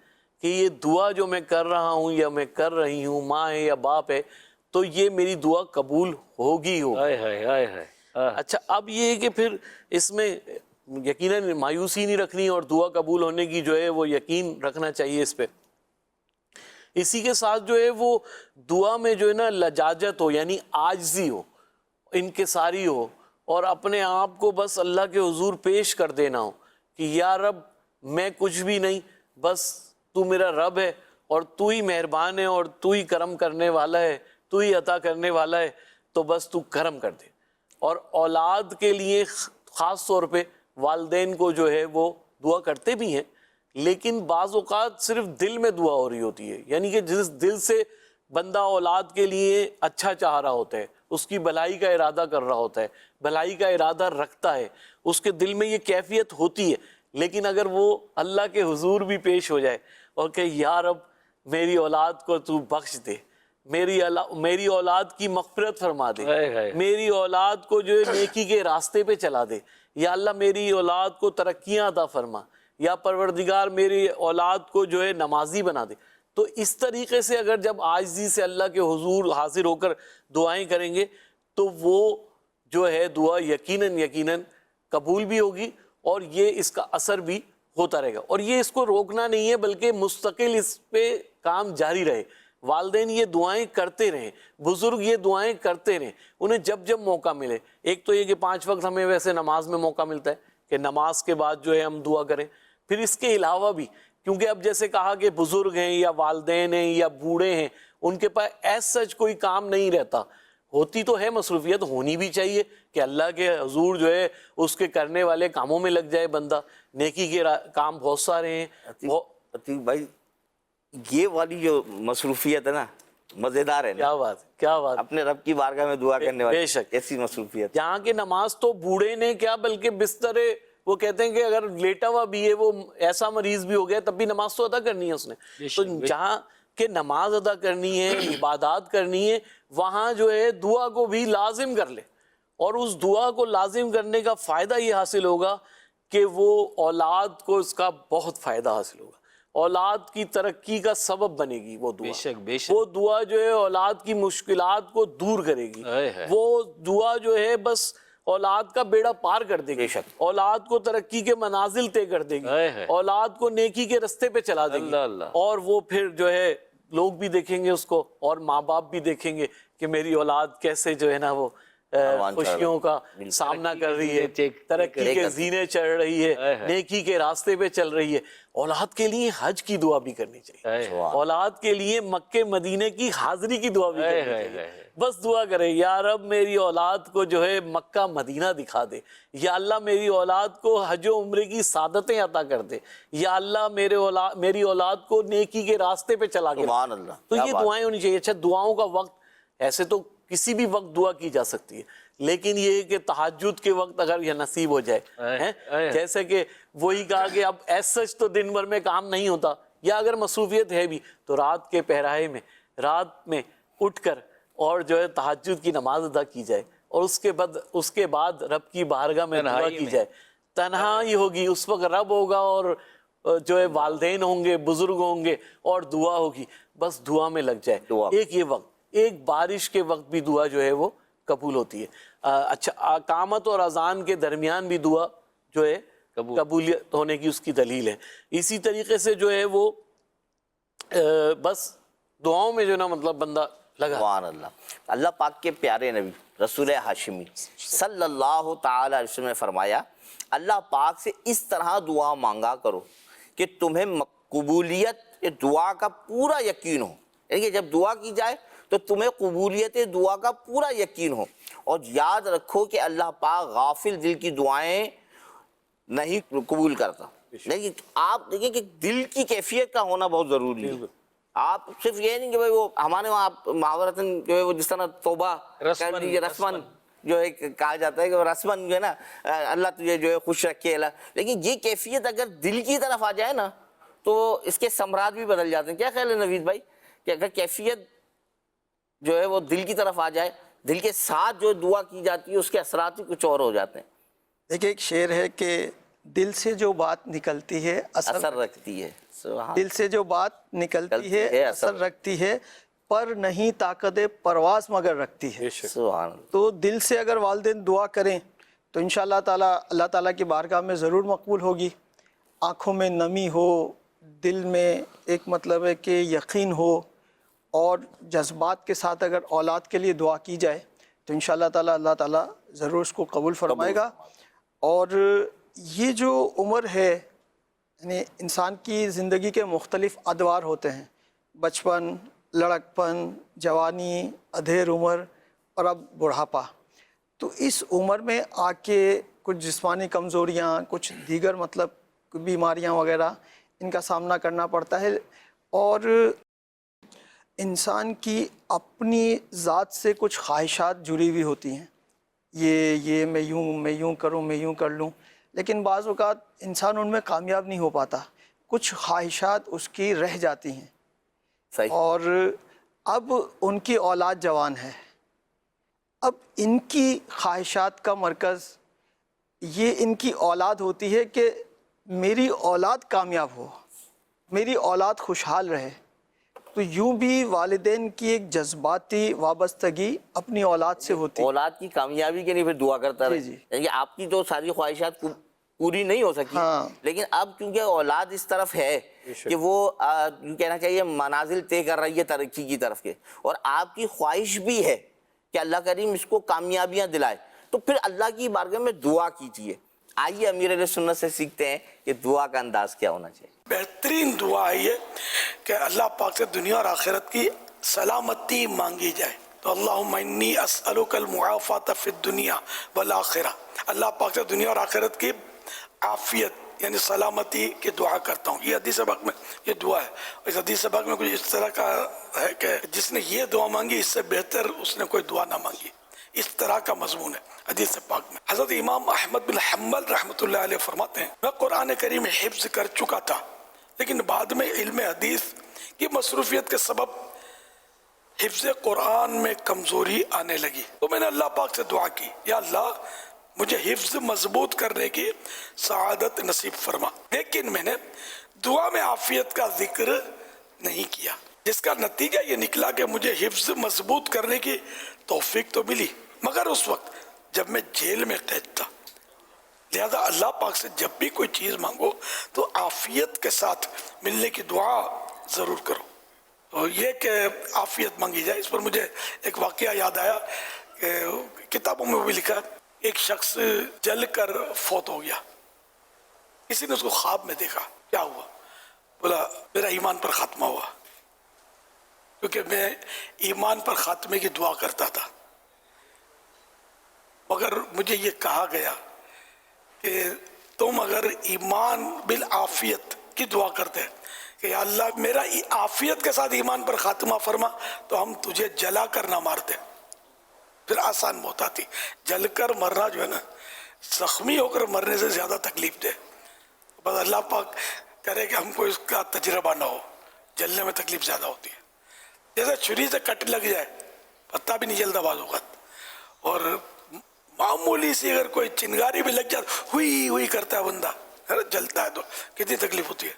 کہ یہ دعا جو میں کر رہا ہوں یا میں کر رہی ہوں، ماں ہے یا باپ ہے، تو یہ میری دعا قبول ہوگی ہوگی۔ اچھا، اب یہ ہے کہ پھر اس میں یقیناً مایوسی نہیں رکھنی، اور دعا قبول ہونے کی جو ہے وہ یقین رکھنا چاہیے اس پہ۔ اسی کے ساتھ جو ہے وہ دعا میں جو ہے نا لجاجت ہو، یعنی عاجزی ہو، انکساری ہو، اور اپنے آپ کو بس اللہ کے حضور پیش کر دینا ہو کہ یا رب میں کچھ بھی نہیں، بس تو میرا رب ہے، اور تو ہی مہربان ہے، اور تو ہی کرم کرنے والا ہے، تو ہی عطا کرنے والا ہے، تو بس تو کرم کر دے۔ اور اولاد کے لیے خاص طور پہ والدین کو جو ہے وہ دعا کرتے بھی ہیں، لیکن بعض اوقات صرف دل میں دعا ہو رہی ہوتی ہے، یعنی کہ جس دل سے بندہ اولاد کے لیے اچھا چاہ رہا ہوتا ہے، اس کی بھلائی کا ارادہ کر رہا ہوتا ہے، بھلائی کا ارادہ رکھتا ہے، اس کے دل میں یہ کیفیت ہوتی ہے، لیکن اگر وہ اللہ کے حضور بھی پیش ہو جائے اور کہ یا رب میری اولاد کو تو بخش دے، میری اولاد کی مغفرت فرما دے، میری اولاد کو جو ہے نیکی کے راستے پہ چلا دے، یا اللہ میری اولاد کو ترقیاں عطا فرما، یا پروردگار میری اولاد کو جو ہے نمازی بنا دے۔ تو اس طریقے سے اگر جب عاجزی سے اللہ کے حضور حاضر ہو کر دعائیں کریں گے تو وہ جو ہے دعا یقیناً قبول بھی ہوگی، اور یہ اس کا اثر بھی ہوتا رہے گا، اور یہ اس کو روکنا نہیں ہے بلکہ مستقل اس پہ کام جاری رہے۔ والدین یہ دعائیں کرتے رہیں، بزرگ یہ دعائیں کرتے رہیں، انہیں جب جب موقع ملے۔ ایک تو یہ کہ 5 وقت ہمیں ویسے نماز میں موقع ملتا ہے کہ نماز کے بعد جو ہے ہم دعا کریں، پھر اس کے علاوہ بھی، کیونکہ اب جیسے کہا کہ بزرگ ہیں یا والدین ہیں یا بوڑھے ہیں، ان کے پاس ایز سچ کوئی کام نہیں رہتا، ہوتی تو ہے مصروفیت، ہونی بھی چاہیے کہ اللہ کے حضور جو ہے اس کے کرنے والے کاموں میں لگ جائے بندہ، نیکی کے کام بہت سارے ہیں۔ عتیق بھائی یہ والی جو مصروفیت ہے نا مزیدار ہے نا، کیا بات، کیا بات، اپنے رب کی بارگاہ میں دعا کرنے والی بے شک ایسی مصروفیت۔ یہاں کے نماز تو بوڑھے نے کیا بلکہ بستر، وہ کہتے ہیں کہ اگر لیٹا ہوا بھی ہے، وہ ایسا مریض بھی ہو گیا تب بھی نماز تو ادا کرنی ہے اس نے۔ تو جہاں کہ نماز ادا کرنی ہے، عبادات کرنی ہے، وہاں جو ہے دعا کو بھی لازم کر لے، اور اس دعا کو لازم کرنے کا فائدہ یہ حاصل ہوگا کہ وہ اولاد کو اس کا بہت فائدہ حاصل ہوگا، اولاد کی ترقی کا سبب بنے گی وہ دعا۔ بے شک وہ دعا جو ہے اولاد کی مشکلات کو دور کرے گی، وہ دعا جو ہے بس اولاد کا بیڑا پار کر دے گی، اولاد کو ترقی کے منازل طے کر دے گی، اولاد کو نیکی کے رستے پہ چلا دے گی، اور وہ پھر جو ہے لوگ بھی دیکھیں گے اس کو، اور ماں باپ بھی دیکھیں گے کہ میری اولاد کیسے جو ہے نا وہ خوشیوں کا سامنا کر رہی ہے، ترقی کے زینے چڑھ رہی ہے، نیکی کے راستے پہ چل رہی ہے۔ اولاد کے لیے حج کی دعا بھی کرنی چاہیے، اولاد کے لیے مکے مدینے کی حاضری کی دعا بھی کرنی چاہیے۔ بس دعا کرے یا رب میری اولاد کو جو ہے مکہ مدینہ دکھا دے، یا اللہ میری اولاد کو حج و عمرے کی سعادتیں عطا کر دے، یا اللہ میری اولاد کو نیکی کے راستے پہ چلا کے۔ سبحان اللہ، تو یہ دعائیں ہونی چاہیے۔ اچھا دعاؤں کا وقت، ایسے تو کسی بھی وقت دعا کی جا سکتی ہے، لیکن یہ کہ تہجد کے وقت اگر یہ نصیب ہو جائے، جیسے کہ وہی کہا کہ اب ایز سچ تو دن بھر میں کام نہیں ہوتا، یا اگر مصروفیت ہے بھی تو رات کے پہرائے میں، رات میں اٹھ کر اور جو ہے تہجد کی نماز ادا کی جائے، اور اس کے بعد رب کی بارگاہ میں دعا کی جائے۔ تنہائی ہوگی اس وقت، رب ہوگا اور جو ہے والدین ہوں گے، بزرگ ہوں گے، اور دعا ہوگی، بس دعا میں لگ جائے۔ ایک یہ وقت، ایک بارش کے وقت بھی دعا جو ہے وہ قبول ہوتی ہے۔ اچھا اقامت اور اذان کے درمیان بھی دعا جو ہے قبولیت ہونے کی اس کی دلیل ہے۔ اسی طریقے سے جو ہے وہ بس دعاؤں میں جو نا مطلب بندہ لگا۔ سبحان اللہ۔ اللہ پاک کے پیارے نبی رسول ہاشمی صلی اللہ تعالی علیہ وسلم نے فرمایا اللہ پاک سے اس طرح دعا مانگا کرو کہ تمہیں قبولیت دعا کا پورا یقین ہو، یعنی کہ جب دعا کی جائے تو تمہیں قبولیت دعا کا پورا یقین ہو، اور یاد رکھو کہ اللہ پاک غافل دل کی دعائیں نہیں قبول کرتا۔ لیکن آپ دیکھیں کہ دل کی کیفیت کا ہونا بہت ضروری ہے۔ آپ صرف یہ نہیں کہ بھائی وہ ہمارے وہاں محاورتاً جو ہے وہ جس طرح توبہ کر لیجیے، رسمن جو ہے کہا جاتا ہے کہ رسمن جو ہے نا اللہ تجھے جو ہے خوش رکھے، لیکن یہ کیفیت اگر دل کی طرف آ جائے نا تو اس کے ثمرات بھی بدل جاتے ہیں۔ کیا خیال ہے نوید بھائی کہ اگر کیفیت جو ہے وہ دل کی طرف آ جائے، دل کے ساتھ جو دعا کی جاتی ہے اس کے اثرات بھی کچھ اور ہو جاتے ہیں۔ دیکھیں ایک شعر ہے کہ دل سے جو بات نکلتی ہے اثر رکھتی ہے، دل سے جو بات نکلتی ہے اثر رکھتی ہے، پر نہیں طاقت پرواز مگر رکھتی ہے۔ سبحان اللہ۔ تو دل سے اگر والدین دعا کریں تو انشاءاللہ تعالیٰ اللہ تعالیٰ کی بارگاہ میں ضرور مقبول ہوگی۔ آنکھوں میں نمی ہو، دل میں ایک مطلب ہے کہ یقین ہو، اور جذبات کے ساتھ اگر اولاد کے لیے دعا کی جائے تو انشاءاللہ تعالیٰ اللہ تعالیٰ ضرور اس کو قبول فرمائے گا۔ اور یہ جو عمر ہے، یعنی انسان کی زندگی کے مختلف ادوار ہوتے ہیں، بچپن، لڑکپن، جوانی، ادھیر عمر اور اب بڑھاپا۔ تو اس عمر میں آ کے کچھ جسمانی کمزوریاں، کچھ دیگر مطلب بیماریاں وغیرہ ان کا سامنا کرنا پڑتا ہے، اور انسان کی اپنی ذات سے کچھ خواہشات جڑی ہوئی ہوتی ہیں، یہ میں یوں کروں، میں یوں کر لوں، لیکن بعض اوقات انسان ان میں کامیاب نہیں ہو پاتا، کچھ خواہشات اس کی رہ جاتی ہیں۔ صحیح۔ اور اب ان کی اولاد جوان ہے، اب ان کی خواہشات کا مرکز یہ ان کی اولاد ہوتی ہے کہ میری اولاد کامیاب ہو، میری اولاد خوشحال رہے. تو یوں بھی والدین کی ایک جذباتی وابستگی اپنی اولاد سے ہوتی ہے. اولاد کی کامیابی کے لیے پھر دعا کرتا رہے. جی. یعنی آپ کی تو ساری خواہشات پوری نہیں ہو سکی، لیکن اب کیونکہ اولاد اس طرف ہے کہ وہ کہنا چاہیے منازل طے کر رہی ہے ترقی کی طرف کے، اور آپ کی خواہش بھی ہے کہ اللہ کریم اس کو کامیابیاں دلائے، تو پھر اللہ کی بارگاہ میں دعا کیجیے. آئیے امیر اہل سنت سے سیکھتے ہیں کہ دعا کا انداز کیا ہونا چاہیے. بہترین دعا ہے یہ کہ اللہ پاک سے دنیا اور آخرت کی سلامتی مانگی جائے. تو اللہم انی اسألک المعافات فی الدنیا والآخرہ، اللہ پاک سے دنیا اور آخرت کی عافیت یعنی سلامتی کی دعا کرتا ہوں. یہ حدیث پاک میں یہ دعا ہے. اس حدیث پاک میں کچھ اس طرح کا ہے کہ جس نے یہ دعا مانگی اس سے بہتر اس نے کوئی دعا نہ مانگی، اس طرح کا مضمون ہے حدیث پاک میں. حضرت امام احمد بن حنبل رحمۃ اللہ علیہ فرماتے ہیں میں قرآن کریم حفظ کر چکا تھا، لیکن بعد میں علم حدیث کی مصروفیت کے سبب حفظ قرآن میں کمزوری آنے لگی. تو میں نے اللہ پاک سے دعا کی، یا اللہ مجھے حفظ مضبوط کرنے کی سعادت نصیب فرما. لیکن میں نے دعا میں عافیت کا ذکر نہیں کیا، جس کا نتیجہ یہ نکلا کہ مجھے حفظ مضبوط کرنے کی توفیق تو ملی، مگر اس وقت جب میں جیل میں قید تھا. لہذا اللہ پاک سے جب بھی کوئی چیز مانگو تو عافیت کے ساتھ ملنے کی دعا ضرور کرو. اور یہ کہ عافیت مانگی جائے، اس پر مجھے ایک واقعہ یاد آیا کہ کتابوں میں بھی لکھا ایک شخص جل کر فوت ہو گیا. کسی نے اس کو خواب میں دیکھا. کیا ہوا؟ بولا میرا ایمان پر خاتمہ ہوا، کیونکہ میں ایمان پر خاتمے کی دعا کرتا تھا، مگر مجھے یہ کہا گیا کہ تم اگر ایمان بالعافیت کی دعا کرتے کہ یا اللہ میرا عافیت کے ساتھ ایمان پر خاتمہ فرما تو ہم تجھے جلا کر نہ مارتے، پھر آسان موت آتی. جل کر مرنا جو ہے نا زخمی ہو کر مرنے سے زیادہ تکلیف دے. بس اللہ پاک کرے کہ ہم کو اس کا تجربہ نہ ہو، جلنے میں تکلیف زیادہ ہوتی ہے. جیسے چھری سے کٹ لگ جائے پتہ بھی نہیں جلتا بعض اوقات، اور معمولی سی اگر کوئی چنگاری بھی لگ جائے ہوئی ہوئی کرتا ہے بندہ، جلتا ہے تو کتنی تکلیف ہوتی ہے.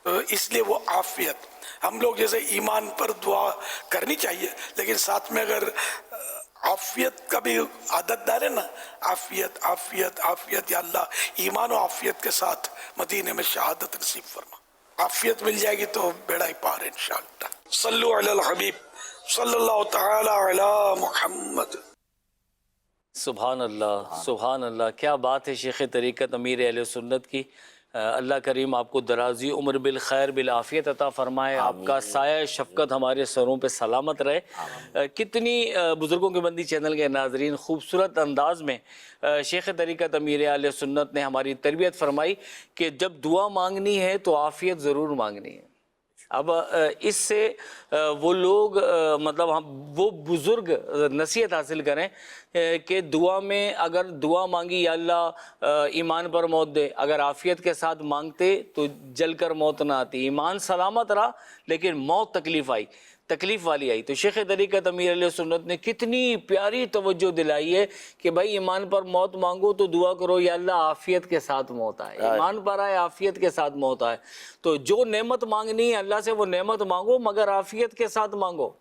تو اس لیے وہ عافیت ہم لوگ جیسے ایمان پر دعا کرنی چاہیے، لیکن ساتھ میں اگر عافیت کا بھی عادت ڈالے نا، عافیت عافیت عافیت، یا اللہ ایمان و عافیت کے ساتھ مدینے میں شہادت نصیب فرما. عافیت مل جائے گی تو بیڑا ہی پار ہے انشاءاللہ. صلو علی الحبیب صلی اللہ تعالی علی محمد. سبحان اللہ سبحان اللہ، کیا بات ہے شیخ طریقت امیر اہل سنت کی. اللہ کریم آپ کو درازی عمر بالخیر بالعافیت عطا فرمائے، آپ کا سایہ شفقت ہمارے سروں پہ سلامت رہے. کتنی بزرگوں کے بندی چینل کے ناظرین خوبصورت انداز میں شیخ طریقت امیر اہل سنت نے ہماری تربیت فرمائی کہ جب دعا مانگنی ہے تو عافیت ضرور مانگنی ہے. اب اس سے وہ لوگ مطلب وہ بزرگ نصیحت حاصل کریں کہ دعا میں اگر دعا مانگی یا اللہ ایمان پر موت دے، اگر عافیت کے ساتھ مانگتے تو جل کر موت نہ آتی. ایمان سلامت رہا لیکن موت تکلیف والی آئی. تو شیخ طریقت امیر علیہ سنت نے کتنی پیاری توجہ دلائی ہے کہ بھائی ایمان پر موت مانگو تو دعا کرو یا اللہ عافیت کے ساتھ موت آئے. ایمان پر آئے عافیت کے ساتھ موت آئے. تو جو نعمت مانگنی ہے اللہ سے وہ نعمت مانگو، مگر عافیت کے ساتھ مانگو.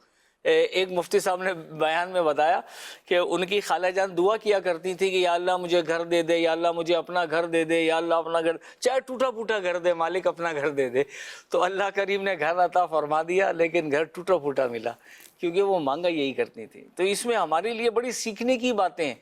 ایک مفتی صاحب نے بیان میں بتایا کہ ان کی خالہ جان دعا کیا کرتی تھی کہ یا اللہ مجھے گھر دے دے، یا اللہ مجھے اپنا گھر دے دے، یا اللہ اپنا گھر، چاہے ٹوٹا پھوٹا گھر دے، مالک اپنا گھر دے دے. تو اللہ کریم نے گھر عطا فرما دیا، لیکن گھر ٹوٹا پھوٹا ملا، کیونکہ وہ مانگا یہی کرتی تھی. تو اس میں ہمارے لیے بڑی سیکھنے کی باتیں ہیں.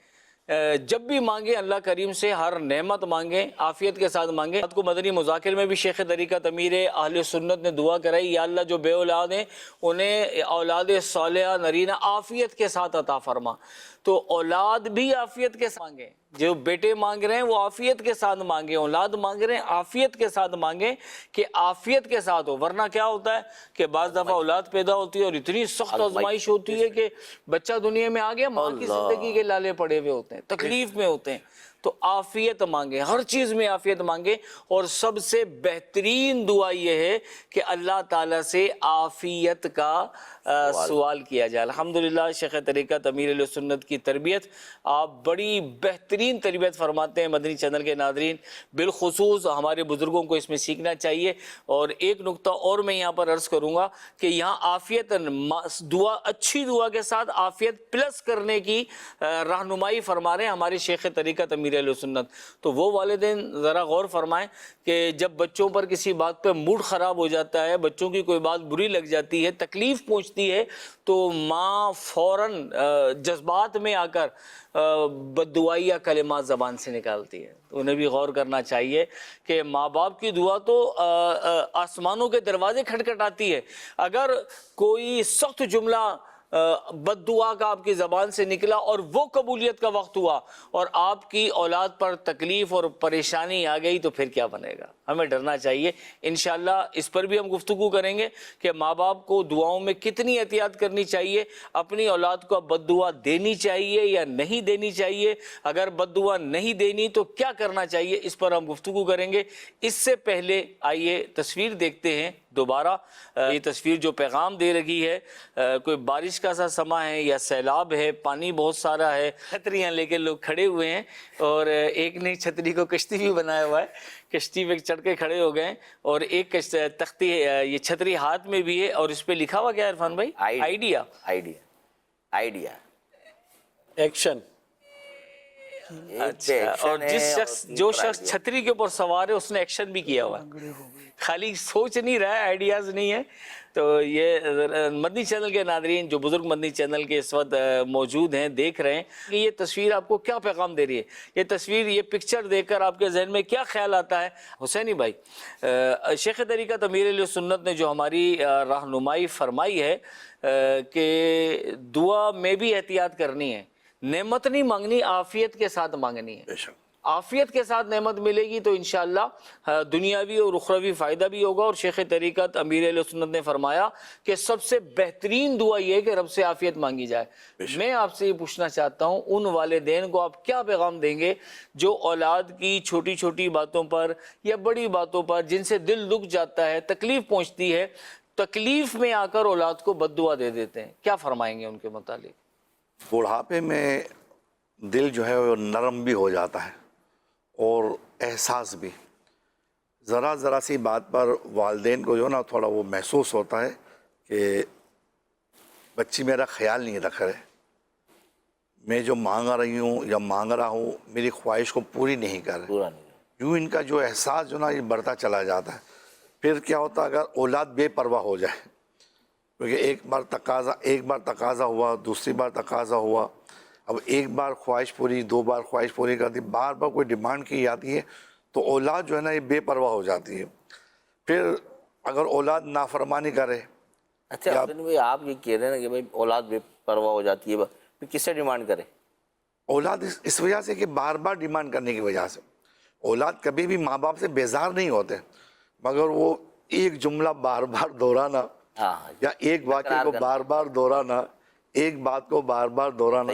جب بھی مانگیں اللہ کریم سے ہر نعمت مانگیں، عافیت کے ساتھ مانگیں. رات کو مدنی مذاکر میں بھی شیخ طریقت امیر اہل سنت نے دعا کرائی، یا اللہ جو بے اولاد ہیں انہیں اولاد صالحہ نرینہ عافیت کے ساتھ عطا فرما. تو اولاد بھی عافیت کے ساتھ مانگیں، جو بیٹے مانگ رہے ہیں وہ عافیت کے ساتھ مانگیں، اولاد مانگ رہے ہیں عافیت کے ساتھ مانگیں کہ عافیت کے ساتھ ہو. ورنہ کیا ہوتا ہے کہ بعض دفعہ اولاد پیدا ہوتی ہے اور اتنی سخت آزمائش ہوتی ہے کہ بچہ دنیا میں آ گیا، ماں کی زندگی کے لالے پڑے ہوئے ہوتے ہیں، تکلیف میں ہوتے ہیں. تو آفیت مانگیں، ہر چیز میں آفیت مانگیں، اور سب سے بہترین دعا یہ ہے کہ اللہ تعالیٰ سے آفیت کا سوال کیا جائے۔ الحمدللہ شیخ طریقت امیر اہل سنت کی تربیت، آپ بڑی بہترین تربیت فرماتے ہیں مدنی چینل کے ناظرین، بالخصوص ہمارے بزرگوں کو اس میں سیکھنا چاہیے۔ اور ایک نقطہ اور میں یہاں پر عرض کروں گا کہ یہاں آفیت دعا، اچھی دعا کے ساتھ آفیت پلس کرنے کی رہنمائی فرما رہے ہیں ہمارے شیخ طریقت امیر اہل سنت۔ تو وہ والدین ذرا غور فرمائیں کہ جب بچوں پر کسی بات پہ موڈ خراب ہو جاتا ہے، بچوں کی کوئی بات بری لگ جاتی ہے، تکلیف پہنچتی ہے، تو ماں فوراً جذبات میں آ کر بددعائی یا کلمات زبان سے نکالتی ہے۔ تو انہیں بھی غور کرنا چاہیے کہ ماں باپ کی دعا تو آسمانوں کے دروازے کھٹکھٹاتی ہے۔ اگر کوئی سخت جملہ بد دعا کا آپ کی زبان سے نکلا اور وہ قبولیت کا وقت ہوا اور آپ کی اولاد پر تکلیف اور پریشانی آ گئی تو پھر کیا بنے گا؟ ہمیں ڈرنا چاہیے۔ انشاءاللہ اس پر بھی ہم گفتگو کریں گے کہ ماں باپ کو دعاؤں میں کتنی احتیاط کرنی چاہیے، اپنی اولاد کو بد دعا دینی چاہیے یا نہیں دینی چاہیے، اگر بد دعا نہیں دینی تو کیا کرنا چاہیے، اس پر ہم گفتگو کریں گے۔ اس سے پہلے آئیے تصویر دیکھتے ہیں دوبارہ۔ یہ تصویر جو پیغام دے رہی ہے، کوئی بارش کا سا سما ہے یا سیلاب ہے، پانی بہت سارا ہے، چھتریاں لے کے لوگ کھڑے ہوئے ہیں، اور ایک نے چھتری کو کشتی بھی بنایا ہوا ہے، کشتی پہ چڑھ کے کھڑے ہو گئے، اور ایک تختی یہ چھتری ہاتھ میں بھی ہے، اور اس پہ لکھا ہوا کیا ہے عرفان بھائی؟ آئیڈیا۔ Idea action. اچھا، اور جو شخص چھتری کے اوپر سوار ہے اس نے ایکشن بھی کیا ہوا ہے، خالی سوچ نہیں رہا ہے، آئیڈیاز نہیں ہے۔ تو یہ مدنی چینل کے ناظرین جو بزرگ مدنی چینل کے اس وقت موجود ہیں، دیکھ رہے ہیں کہ یہ تصویر آپ کو کیا پیغام دے رہی ہے، یہ تصویر، یہ پکچر دیکھ کر آپ کے ذہن میں کیا خیال آتا ہے؟ حسینی بھائی، شیخ طریقت امیر اہل سنت نے جو ہماری رہنمائی فرمائی ہے کہ دعا میں بھی احتیاط کرنی ہے، نعمت نہیں مانگنی، عافیت کے ساتھ مانگنی ہے۔ عافیت کے ساتھ نعمت ملے گی تو انشاءاللہ دنیاوی اور اخروی فائدہ بھی ہوگا۔ اور شیخ طریقت امیر اہل سنت نے فرمایا کہ سب سے بہترین دعا یہ ہے کہ رب سے عافیت مانگی جائے۔ میں آپ سے یہ پوچھنا چاہتا ہوں، ان والدین کو آپ کیا پیغام دیں گے جو اولاد کی چھوٹی چھوٹی باتوں پر یا بڑی باتوں پر جن سے دل دکھ جاتا ہے، تکلیف پہنچتی ہے، تکلیف میں آ کر اولاد کو بد دعا دے دیتے ہیں؟ کیا فرمائیں گے ان کے متعلق؟ بڑھاپے میں دل جو ہے وہ نرم بھی ہو جاتا ہے اور احساس بھی، ذرا ذرا سی بات پر والدین کو جو نا تھوڑا وہ محسوس ہوتا ہے کہ بچی میرا خیال نہیں رکھ رہے، میں جو مانگ رہی ہوں یا مانگ رہا ہوں میری خواہش کو پوری نہیں کر رہے، یوں ان کا جو احساس جو نا یہ بڑھتا چلا جاتا ہے۔ پھر کیا ہوتا ہے اگر اولاد بے پرواہ ہو جائے، کیونکہ ایک بار تقاضا ہوا، دوسری بار تقاضا ہوا، اب ایک بار خواہش پوری، دو بار خواہش پوری کر دی، بار بار کوئی ڈیمانڈ کی جاتی ہے تو اولاد جو ہے نا یہ بے پرواہ ہو جاتی ہے۔ پھر اگر اولاد نافرمانی کرے، اچھا حسین بھائی آپ یہ کہہ رہے ہیں نا کہ بھائی اولاد بے پرواہ ہو جاتی ہے، پھر کس سے ڈیمانڈ کرے؟ اولاد اس وجہ سے کہ بار بار ڈیمانڈ کرنے کی وجہ سے اولاد کبھی بھی ماں باپ سے بیزار نہیں ہوتے، مگر وہ ایک جملہ بار بار دہرانا یا ایک واقعے کو بار بار دہرانا، ایک بات کو بار بار دہرانا،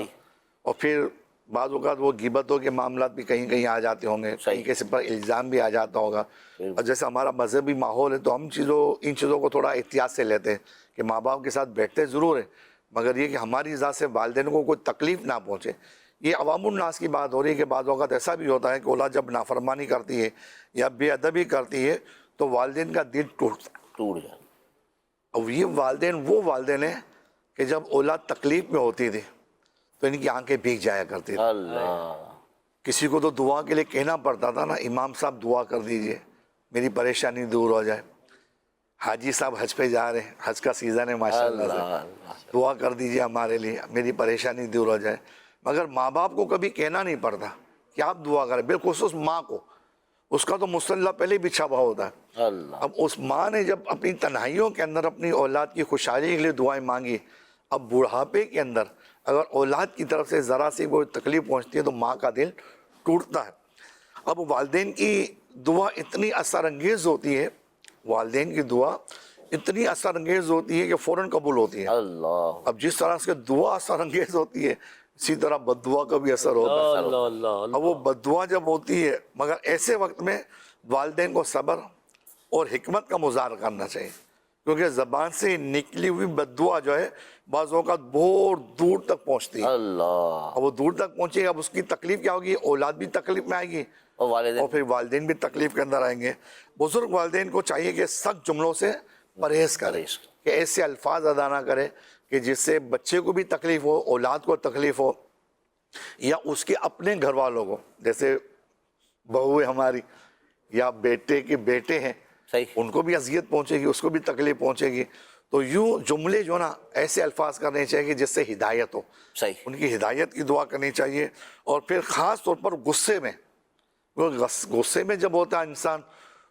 اور پھر بعض اوقات وہ غیبتوں کے معاملات بھی کہیں کہیں آ جاتے ہوں گے، کہیں کسی پر الزام بھی آ جاتا ہوگا، اور جیسے ہمارا مذہبی ماحول ہے تو ہم ان چیزوں کو تھوڑا احتیاط سے لیتے ہیں کہ ماں باپ کے ساتھ بیٹھتے ضرور ہیں، مگر یہ کہ ہماری ذات سے والدین کو کوئی تکلیف نہ پہنچے۔ یہ عوام الناس کی بات ہو رہی ہے کہ بعض اوقات ایسا بھی ہوتا ہے کہ اولاد جب نافرمانی کرتی ہے یا بے ادبی کرتی ہے تو والدین کا دل ٹوٹ جاتا۔ اب یہ والدین وہ والدین ہیں کہ جب اولاد تکلیف میں ہوتی تھی تو ان کی آنکھیں بھیگ جایا کرتی تھی، کسی کو تو دعا کے لیے کہنا پڑتا تھا نا، امام صاحب دعا کر دیجئے میری پریشانی دور ہو جائے، حاجی صاحب حج پہ جا رہے ہیں، حج کا سیزن ہے ماشاءاللہ سے، دعا کر دیجئے ہمارے لیے میری پریشانی دور ہو جائے، مگر ماں باپ کو کبھی کہنا نہیں پڑتا کہ آپ دعا کریں، بالخصوص ماں کو، اس کا تو مصلی پہلے بچھا ہوا ہوتا ہے۔ اب اس ماں نے جب اپنی تنہائیوں کے اندر اپنی اولاد کی خوشحالی کے لیے دعائیں مانگی، اب بڑھاپے کے اندر اگر اولاد کی طرف سے ذرا سی کوئی تکلیف پہنچتی ہے تو ماں کا دل ٹوٹتا ہے۔ اب والدین کی دعا اتنی اثر انگیز ہوتی ہے، والدین کی دعا اتنی اثر انگیز ہوتی ہے کہ فوراً قبول ہوتی ہے۔ اب جس طرح سے دعا اثر انگیز ہوتی ہے، اسی طرح بددعا کا بھی اثر ہوتا ہے. اللہ اللہ اب وہ بددعا جب ہوتی ہے مگر ایسے وقت میں والدین کو صبر اور حکمت کا مظاہرہ کرنا چاہیے, کیونکہ زبان سے نکلی ہوئی بددعا جو ہے بعض اوقات بہت دور تک پہنچتی ہے. اللہ. اب وہ دور تک پہنچے گی, اب اس کی تکلیف کیا ہوگی, اولاد بھی تکلیف میں آئے گی اور والدین اور پھر والدین بھی تکلیف کے اندر آئیں گے. بزرگ والدین کو چاہیے کہ سخت جملوں سے پرہیز کریں, کہ ایسے الفاظ ادا نہ کرے کہ جس سے بچے کو بھی تکلیف ہو, اولاد کو تکلیف ہو, یا اس کے اپنے گھر والوں کو, جیسے بہو ہے ہماری یا بیٹے کے بیٹے ہیں, صحیح, ان کو بھی اذیت پہنچے گی, اس کو بھی تکلیف پہنچے گی. تو یوں جملے جو نا ایسے الفاظ کرنے چاہیے جس سے ہدایت ہو, صحیح, ان کی ہدایت کی دعا کرنی چاہیے. اور پھر خاص طور پر غصے میں, غصے میں جب ہوتا ہے انسان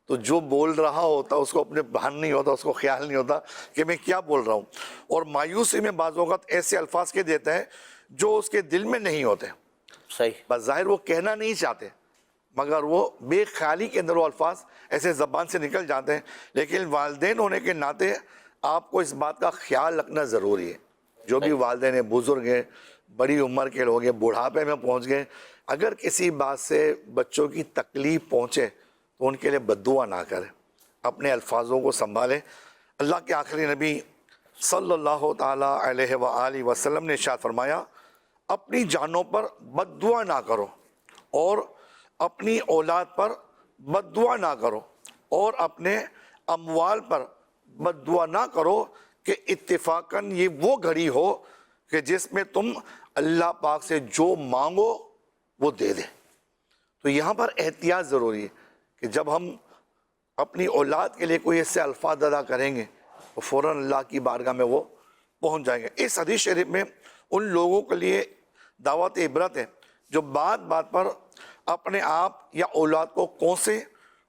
تو جو بول رہا ہوتا اس کو اپنے بھان نہیں ہوتا, اس کو خیال نہیں ہوتا کہ میں کیا بول رہا ہوں, اور مایوسی میں بعض اوقات ایسے الفاظ کے دیتا ہے جو اس کے دل میں نہیں ہوتے. صحیح, بظاہر وہ کہنا نہیں چاہتے مگر وہ بے خیالی کے اندر وہ الفاظ ایسے زبان سے نکل جاتے ہیں. لیکن والدین ہونے کے ناطے آپ کو اس بات کا خیال رکھنا ضروری ہے. جو بھی والدین ہیں, بزرگ ہیں, بڑی عمر کے لوگ ہیں, بڑھاپے میں پہنچ گئے, اگر کسی بات سے بچوں کی تکلیف پہنچے تو ان کے لیے بددعا نہ کریں, اپنے الفاظوں کو سنبھالیں. اللہ کے آخری نبی صلی اللہ تعالیٰ علیہ وآلہ وسلم نے ارشاد فرمایا, اپنی جانوں پر بددعا نہ کرو اور اپنی اولاد پر بددعا نہ کرو اور اپنے اموال پر بددعا نہ کرو کہ اتفاقاً یہ وہ گھڑی ہو کہ جس میں تم اللہ پاک سے جو مانگو وہ دے دے. تو یہاں پر احتیاط ضروری ہے کہ جب ہم اپنی اولاد کے لیے کوئی ایسے الفاظ ادا کریں گے تو فوراً اللہ کی بارگاہ میں وہ پہنچ جائیں گے. اس حدیث شریف میں ان لوگوں کے لیے دعوت عبرت ہے جو بات بات پر اپنے آپ یا اولاد کو کوسے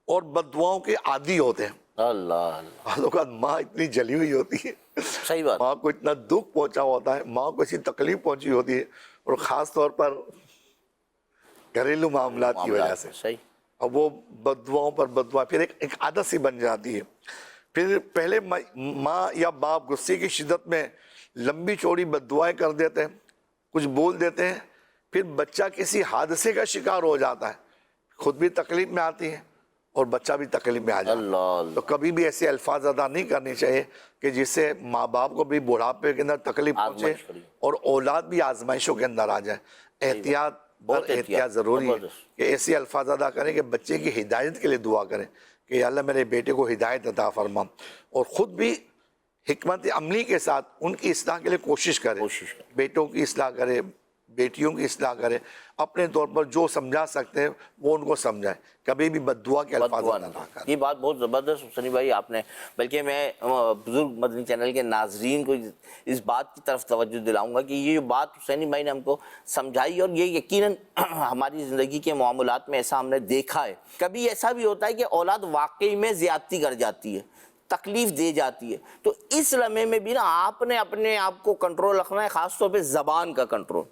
اور بددعاؤں کے عادی ہوتے ہیں. اللہ اللہ, بعض اوقات ماں اتنی جلی ہوئی ہوتی ہے, صحیح بات, ماں کو اتنا دکھ پہنچا ہوتا ہے, ماں کو ایسی تکلیف پہنچی ہوتی ہے, اور خاص طور پر گھریلو معاملات کی وجہ سے. صحیح, اب وہ بددعاؤں پر بددعا پھر ایک عادت سی بن جاتی ہے. پھر پہلے ماں یا باپ غصے کی شدت میں لمبی چوڑی بددعائیں کر دیتے ہیں, کچھ بول دیتے ہیں, پھر بچہ کسی حادثے کا شکار ہو جاتا ہے, خود بھی تکلیف میں آتی ہے اور بچہ بھی تکلیف میں آ جاتا ہے. اللہ, تو کبھی بھی ایسے الفاظ ادا نہیں کرنے چاہیے کہ جس سے ماں باپ کو بھی بڑھاپے کے اندر تکلیف پہنچے اور اولاد بھی آزمائشوں کے اندر آ جائے. احتیاط بہت احتیاط ضروری ہے کہ ایسے الفاظ ادا کریں کہ بچے کی ہدایت کے لیے دعا کریں کہ اللہ میرے بیٹے کو ہدایت عطا فرما, اور خود بھی حکمت عملی کے ساتھ ان کی اصلاح کے لیے کوشش کریں. بیٹوں کی اصلاح کرے, بیٹیوں کی اصلاح کرے, اپنے طور پر جو سمجھا سکتے ہیں وہ ان کو سمجھائیں, کبھی بھی بددعا کے الفاظ نہ کریں. یہ بات بہت زبردست حسینی بھائی آپ نے, بلکہ میں بزرگ مدنی چینل کے ناظرین کو اس بات کی طرف توجہ دلاؤں گا کہ یہ بات حسینی بھائی نے ہم کو سمجھائی, اور یہ یقیناً ہماری زندگی کے معاملات میں ایسا ہم نے دیکھا ہے. کبھی ایسا بھی ہوتا ہے کہ اولاد واقعی میں زیادتی کر جاتی ہے, تکلیف دے جاتی ہے, تو اس لمحے میں بھی نا آپ نے اپنے آپ کو کنٹرول رکھنا ہے, خاص طور پہ زبان کا کنٹرول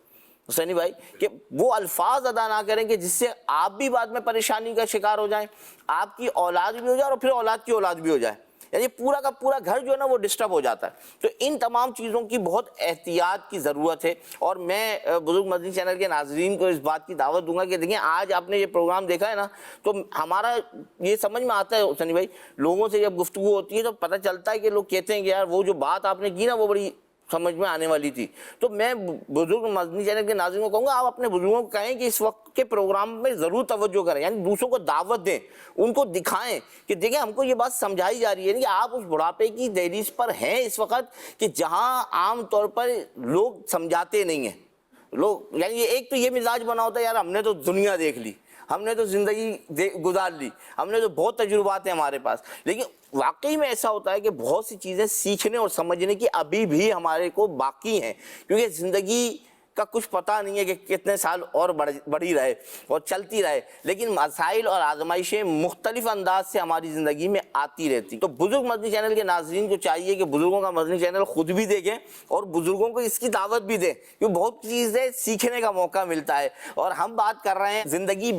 حسینی بھائی, کہ وہ الفاظ ادا نہ کریں کہ جس سے آپ بھی بعد میں پریشانی کا شکار ہو جائیں, آپ کی اولاد بھی ہو جائے اور پھر اولاد کی اولاد بھی ہو جائے, یعنی پورا کا پورا گھر جو ہے نا وہ ڈسٹرب ہو جاتا ہے. تو ان تمام چیزوں کی بہت احتیاط کی ضرورت ہے, اور میں بزرگ مدنی چینل کے ناظرین کو اس بات کی دعوت دوں گا کہ دیکھیں آج آپ نے یہ پروگرام دیکھا ہے نا, تو ہمارا یہ سمجھ میں آتا ہے حسینی بھائی, لوگوں سے جب گفتگو ہوتی ہے تو پتہ چلتا ہے کہ لوگ کہتے ہیں کہ یار وہ جو بات آپ نے کی نا وہ بڑی سمجھ میں آنے والی تھی. تو میں بزرگ مدنی چینل کے ناظرین کو کہوں گا آپ اپنے بزرگوں کو کہیں کہ اس وقت کے پروگرام میں ضرور توجہ کریں, یعنی دوسروں کو دعوت دیں, ان کو دکھائیں کہ دیکھیں ہم کو یہ بات سمجھائی جا رہی ہے کہ آپ اس بڑھاپے کی دہلیز پر ہیں اس وقت کہ جہاں عام طور پر لوگ سمجھاتے نہیں ہیں. لوگ یعنی ایک تو یہ مزاج بنا ہوتا ہے یار ہم نے تو دنیا دیکھ لی, ہم نے تو زندگی گزار لی, ہم نے تو بہت تجربات ہیں ہمارے پاس, لیکن واقعی میں ایسا ہوتا ہے کہ بہت سی چیزیں سیکھنے اور سمجھنے کی ابھی بھی ہمارے کو باقی ہیں, کیونکہ زندگی کا کچھ پتہ نہیں ہے کہ کتنے سال اور بڑھی رہے اور چلتی رہے, لیکن مسائل اور آزمائشیں مختلف انداز سے ہماری زندگی میں آتی رہتی. تو بزرگ مدنی چینل کے ناظرین کو چاہیے کہ بزرگوں کا مدنی چینل خود بھی دیکھیں اور بزرگوں کو اس کی دعوت بھی دیں, کیونکہ بہت چیزیں سیکھنے کا موقع ملتا ہے. اور ہم بات کر رہے ہیں زندگی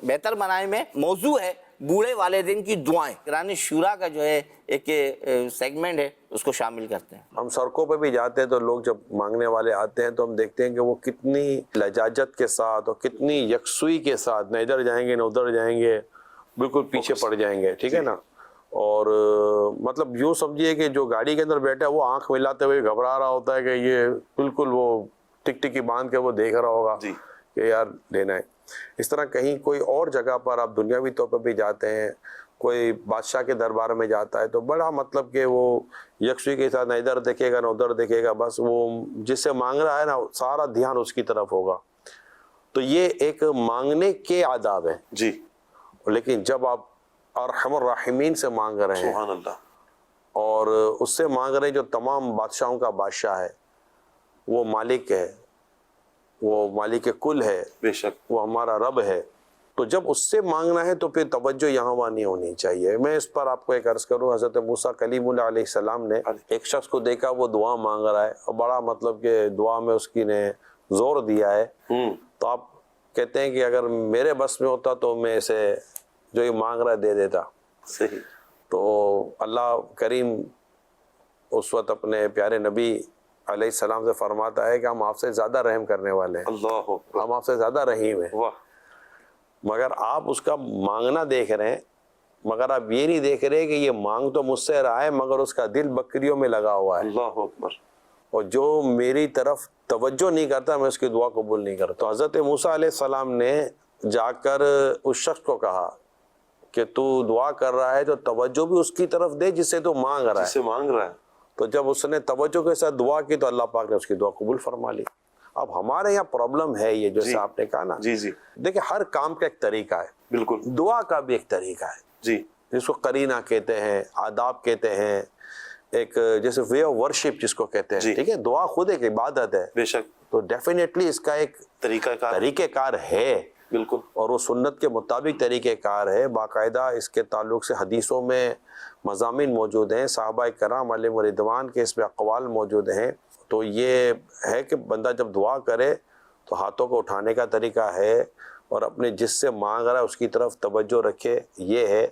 بہتر بنائے میں, موضوع ہے بوڑھے والدین کی دعائیں، قرآن شورا کا جو ہے ایک سیگمنٹ ہے، اس کو شامل کرتے ہیں۔ ہم سڑکوں پہ بھی جاتے ہیں تو لوگ جب مانگنے والے آتے ہیں تو ہم دیکھتے ہیں کہ وہ کتنی لجاجت کے ساتھ اور کتنی یکسوئی کے ساتھ، نہ ادھر جائیں گے نہ ادھر جائیں گے، بالکل پیچھے پڑ جائیں گے، ٹھیک ہے نا۔ اور مطلب یوں سمجھیے کہ جو گاڑی کے اندر بیٹھا ہے وہ آنکھ ملاتے ہوئے گھبرا رہا ہوتا ہے کہ یہ بالکل وہ ٹک ٹکی باندھ کے وہ دیکھ رہا ہوگا کہ یار لینا ہے۔ اس طرح کہیں کوئی اور جگہ پر آپ دنیاوی طور پر بھی جاتے ہیں، کوئی بادشاہ کے دربار میں جاتا ہے تو بڑا مطلب کہ وہ یکسوئی کے ساتھ نہ ادھر دیکھے گا نہ ادھر دیکھے گا، بس وہ جس سے مانگ رہا ہے نا سارا دھیان اس کی طرف ہوگا۔ تو یہ ایک مانگنے کے آداب ہیں جی۔ لیکن جب آپ ارحم الراحمین سے مانگ رہے ہیں، سبحان اللہ، اور اس سے مانگ رہے ہیں جو تمام بادشاہوں کا بادشاہ ہے، وہ مالک ہے، وہ مالک کل ہے، بے شک، وہ ہمارا رب ہے، تو جب اس سے مانگنا ہے تو پھر توجہ یہاں وہاں نہیں ہونی چاہیے۔ میں اس پر آپ کو ایک عرض کروں، حضرت موسیٰ کلیم اللہ علیہ السلام نے ایک شخص کو دیکھا وہ دعا مانگ رہا ہے اور بڑا مطلب کہ دعا میں اس کی نے زور دیا ہے، تو آپ کہتے ہیں کہ اگر میرے بس میں ہوتا تو میں اسے جو یہ مانگ رہا ہے دے دیتا۔ صحیح۔ تو اللہ کریم اس وقت اپنے پیارے نبی علیہ السلام سے فرماتا ہے کہ ہم آپ سے زیادہ رحم کرنے والے ہیں، اللہ اکبر، ہم آپ سے زیادہ رحیم ہیں، واہ، مگر آپ اس کا مانگنا دیکھ رہے ہیں، مگر آپ یہ نہیں دیکھ رہے کہ یہ مانگ تو مجھ سے رہا ہے مگر اس کا دل بکریوں میں لگا ہوا ہے، اللہ اکبر، اور جو میری طرف توجہ نہیں کرتا میں اس کی دعا قبول نہیں کرتا۔ تو حضرت موسیٰ علیہ السلام نے جا کر اس شخص کو کہا کہ تو دعا کر رہا ہے تو توجہ بھی اس کی طرف دے جس سے تو مانگ رہا جس سے ہے۔ مانگ رہا ہے، تو جب اس نے توجہ کے ساتھ دعا کی تو اللہ پاک نے اس کی دعا قبول فرما لی۔ اب ہمارے یہاں پرابلم ہے یہ جیسے آپ نے کہا نا، جی جی، دیکھیں ہر کام کا ایک طریقہ ہے، بالکل، دعا کا بھی ایک طریقہ ہے، جی، جس کو قرینہ کہتے ہیں، آداب کہتے ہیں، ایک جیسے وے آف ورشپ جس کو کہتے ہیں، جی، ٹھیک ہے، دعا خود ایک عبادت ہے، بے شک، تو ڈیفینیٹلی اس کا ایک طریقہ کار، طریقہ کار ہے، بالکل، اور وہ سنت کے مطابق طریقہ کار ہے، باقاعدہ اس کے تعلق سے حدیثوں میں مضامین موجود ہیں، صحابہ کرام علیہم رضوان کے اس میں اقوال موجود ہیں۔ تو یہ ہے کہ بندہ جب دعا کرے تو ہاتھوں کو اٹھانے کا طریقہ ہے، اور اپنے جس سے مانگ رہا ہے اس کی طرف توجہ رکھے، یہ ہے،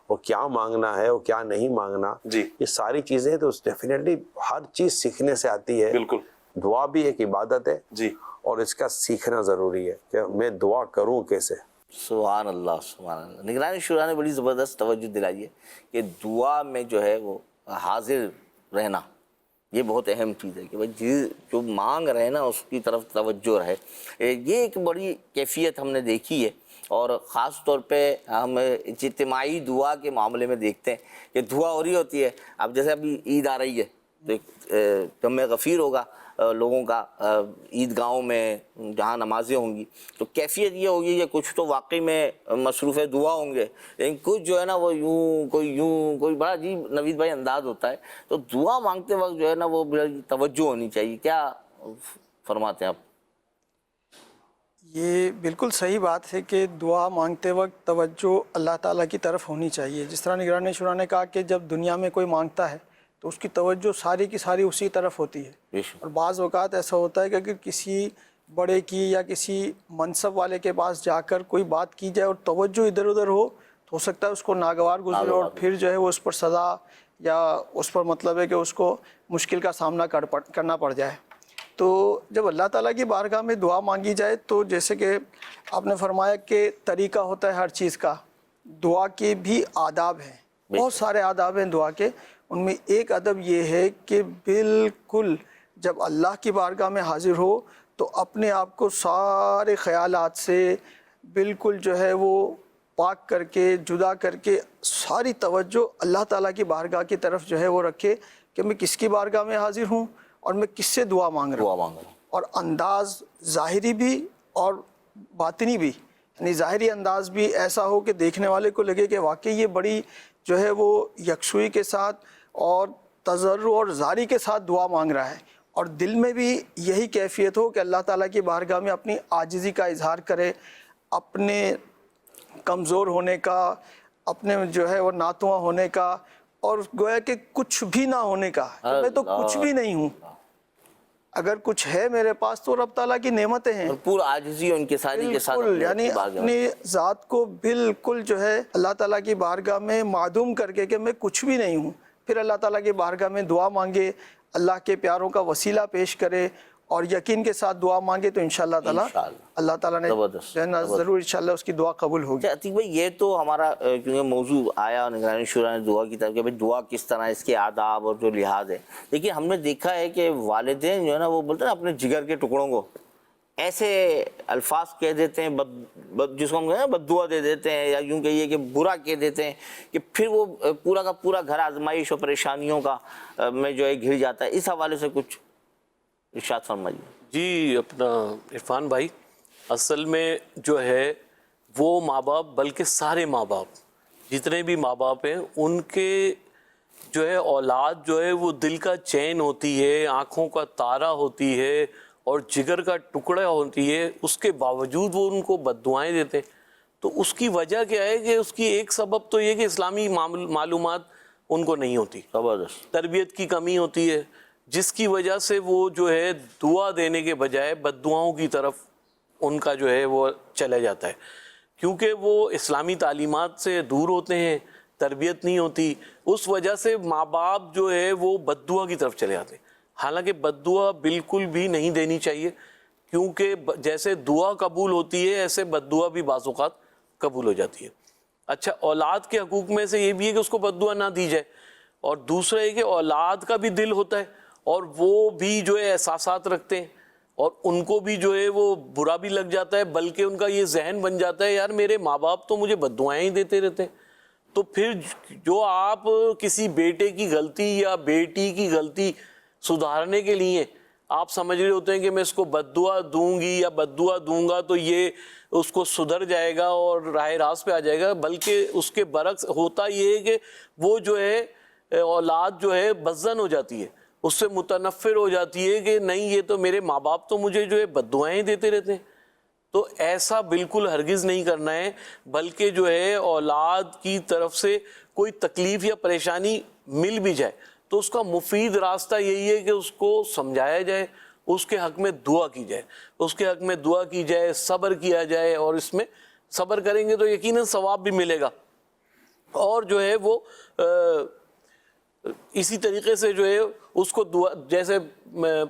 وہ کیا مانگنا ہے وہ کیا نہیں مانگنا، جی، یہ ساری چیزیں تو ڈیفینیٹلی ہر چیز سیکھنے سے آتی ہے۔ بالکل، دعا بھی ایک عبادت ہے، جی، اور اس کا سیکھنا ضروری ہے کہ میں دعا کروں کیسے۔ سبحان اللہ، سبحان اللہ۔ نگران شورا نے بڑی زبردست توجہ دلائی ہے کہ دعا میں جو ہے وہ حاضر رہنا، یہ بہت اہم چیز ہے کہ بھائی جو مانگ رہے نا اس کی طرف توجہ رہے۔ یہ ایک بڑی کیفیت ہم نے دیکھی ہے، اور خاص طور پہ ہم اجتماعی دعا کے معاملے میں دیکھتے ہیں کہ دعا ہو رہی ہوتی ہے۔ اب جیسے ابھی عید آ رہی ہے تو ایک جمع غفیر ہوگا لوگوں کا عید گاہوں میں جہاں نمازیں ہوں گی، تو کیفیت یہ ہوگی کہ کچھ تو واقعی میں مصروف دعا ہوں گے، لیکن کچھ جو ہے نا وہ یوں کوئی بڑا عجیب نوید بھائی انداز ہوتا ہے۔ تو دعا مانگتے وقت جو ہے نا وہ بڑی توجہ ہونی چاہیے، کیا فرماتے ہیں آپ؟ یہ بالکل صحیح بات ہے کہ دعا مانگتے وقت توجہ اللہ تعالیٰ کی طرف ہونی چاہیے۔ جس طرح نگران شورا نے کہا کہ جب دنیا میں کوئی مانگتا ہے تو اس کی توجہ ساری کی ساری اسی طرف ہوتی ہے، اور بعض اوقات ایسا ہوتا ہے کہ اگر کسی بڑے کی یا کسی منصب والے کے پاس جا کر کوئی بات کی جائے اور توجہ ادھر ادھر ہو سکتا ہے اس کو ناگوار گزرے اور پھر جو ہے وہ اس پر سزا یا اس پر مطلب ہے کہ اس کو مشکل کا سامنا کرنا پڑ جائے۔ تو جب اللہ تعالیٰ کی بارگاہ میں دعا مانگی جائے تو جیسے کہ آپ نے فرمایا کہ طریقہ ہوتا ہے ہر چیز کا، دعا کے بھی آداب ہیں، بہت سارے آداب ہیں دعا کے۔ ان میں ایک ادب یہ ہے کہ بالکل جب اللہ کی بارگاہ میں حاضر ہو تو اپنے آپ کو سارے خیالات سے بالکل جو ہے وہ پاک کر کے جدا کر کے ساری توجہ اللہ تعالیٰ کی بارگاہ کی طرف جو ہے وہ رکھے کہ میں کس کی بارگاہ میں حاضر ہوں اور میں کس سے دعا مانگ رہا ہوں، اور انداز ظاہری بھی اور باطنی بھی، یعنی ظاہری انداز بھی ایسا ہو کہ دیکھنے والے کو لگے کہ واقعی یہ بڑی جو ہے وہ یکسوئی کے ساتھ اور تضرع اور زاری کے ساتھ دعا مانگ رہا ہے، اور دل میں بھی یہی کیفیت ہو کہ اللہ تعالیٰ کی بارگاہ میں اپنی عاجزی کا اظہار کرے، اپنے کمزور ہونے کا، اپنے جو ہے وہ ناتواں ہونے کا، اور گویا کہ کچھ بھی نہ ہونے کا، کہ میں تو کچھ بھی نہیں ہوں۔ اگر کچھ ہے میرے پاس تو رب تعالیٰ کی نعمتیں ہیں. اور پورا عاجزی اور انکساری کے ساتھ بالکل، یعنی اپنی ذات کو بالکل جو ہے اللہ تعالیٰ کی بارگاہ میں معدوم کر کے کہ میں کچھ بھی نہیں ہوں، پھر اللہ تعالیٰ کی بارگاہ میں دعا مانگے، اللہ کے پیاروں کا وسیلہ پیش کرے اور یقین کے ساتھ دعا مانگے تو انشاءاللہ تعالیٰ اللہ تعالیٰ نے جو ہے نا ضرور انشاءاللہ اس کی دعا قبول ہوگی. عتیق بھائی یہ تو ہمارا کیونکہ موضوع آیا نگرانی شورا نے دعا کی طرف کہ بھائی دعا کس طرح، اس کے آداب اور جو لحاظ ہے. لیکن ہم نے دیکھا ہے کہ والدین جو ہے نا وہ بولتے ہیں نا اپنے جگر کے ٹکڑوں کو ایسے الفاظ کہہ دیتے ہیں جس کو ہم کہتے ہیں بد دعا دے دیتے ہیں، یا یوں کہیے کہ برا کہہ دیتے ہیں کہ پھر وہ پورا کا پورا گھر آزمائش اور پریشانیوں کا میں جو ہے گھر جاتا ہے. اس حوالے سے کچھ ارشاد فرمائیے. جی اپنا عرفان بھائی، اصل میں جو ہے وہ ماں باپ، بلکہ سارے ماں باپ جتنے بھی ماں باپ ہیں ان کے جو ہے اولاد جو ہے وہ دل کا چین ہوتی ہے، آنکھوں کا تارا ہوتی ہے اور جگر کا ٹکڑا ہوتی ہے، اس کے باوجود وہ ان کو بد دعائیں دیتے. تو اس کی وجہ کیا ہے کہ اس کی ایک سبب تو یہ کہ اسلامی معلومات ان کو نہیں ہوتی، زبردست تربیت کی کمی ہوتی ہے، جس کی وجہ سے وہ جو ہے دعا دینے کے بجائے بد دعاؤں کی طرف ان کا جو ہے وہ چلا جاتا ہے، کیونکہ وہ اسلامی تعلیمات سے دور ہوتے ہیں، تربیت نہیں ہوتی. اس وجہ سے ماں باپ جو ہے وہ بد دعا کی طرف چلے جاتے ہیں. حالانکہ بد دعا بالکل بھی نہیں دینی چاہیے، کیونکہ جیسے دعا قبول ہوتی ہے ایسے بد دعا بھی بعض اوقات قبول ہو جاتی ہے. اچھا، اولاد کے حقوق میں سے یہ بھی ہے کہ اس کو بد دعا نہ دی جائے، اور دوسرا یہ کہ اولاد کا بھی دل ہوتا ہے اور وہ بھی جو ہے احساسات رکھتے ہیں اور ان کو بھی جو ہے وہ برا بھی لگ جاتا ہے، بلکہ ان کا یہ ذہن بن جاتا ہے یار میرے ماں باپ تو مجھے بد دعائیں ہی دیتے رہتے ہیں. تو پھر جو آپ کسی بیٹے کی غلطی یا بیٹی کی غلطی سدھارنے کے لیے آپ سمجھ رہے ہوتے ہیں کہ میں اس کو بد دعا دوں گی یا بد دعا دوں گا تو یہ اس کو سدھر جائے گا اور راہ راست پہ آ جائے گا، بلکہ اس کے برعکس ہوتا یہ ہے کہ وہ جو ہے اولاد جو ہے بدظن ہو جاتی ہے، اس سے متنفر ہو جاتی ہے کہ نہیں یہ تو میرے ماں باپ تو مجھے جو ہے بد دعائیں دیتے رہتے ہیں. تو ایسا بالکل ہرگز نہیں کرنا ہے، بلکہ جو ہے اولاد کی طرف سے کوئی تکلیف یا پریشانی مل بھی جائے تو اس کا مفید راستہ یہی ہے کہ اس کو سمجھایا جائے، اس کے حق میں دعا کی جائے، اس کے حق میں دعا کی جائے، صبر کیا جائے، اور اس میں صبر کریں گے تو یقیناً ثواب بھی ملے گا. اور جو ہے وہ اسی طریقے سے جو ہے اس کو دعا، جیسے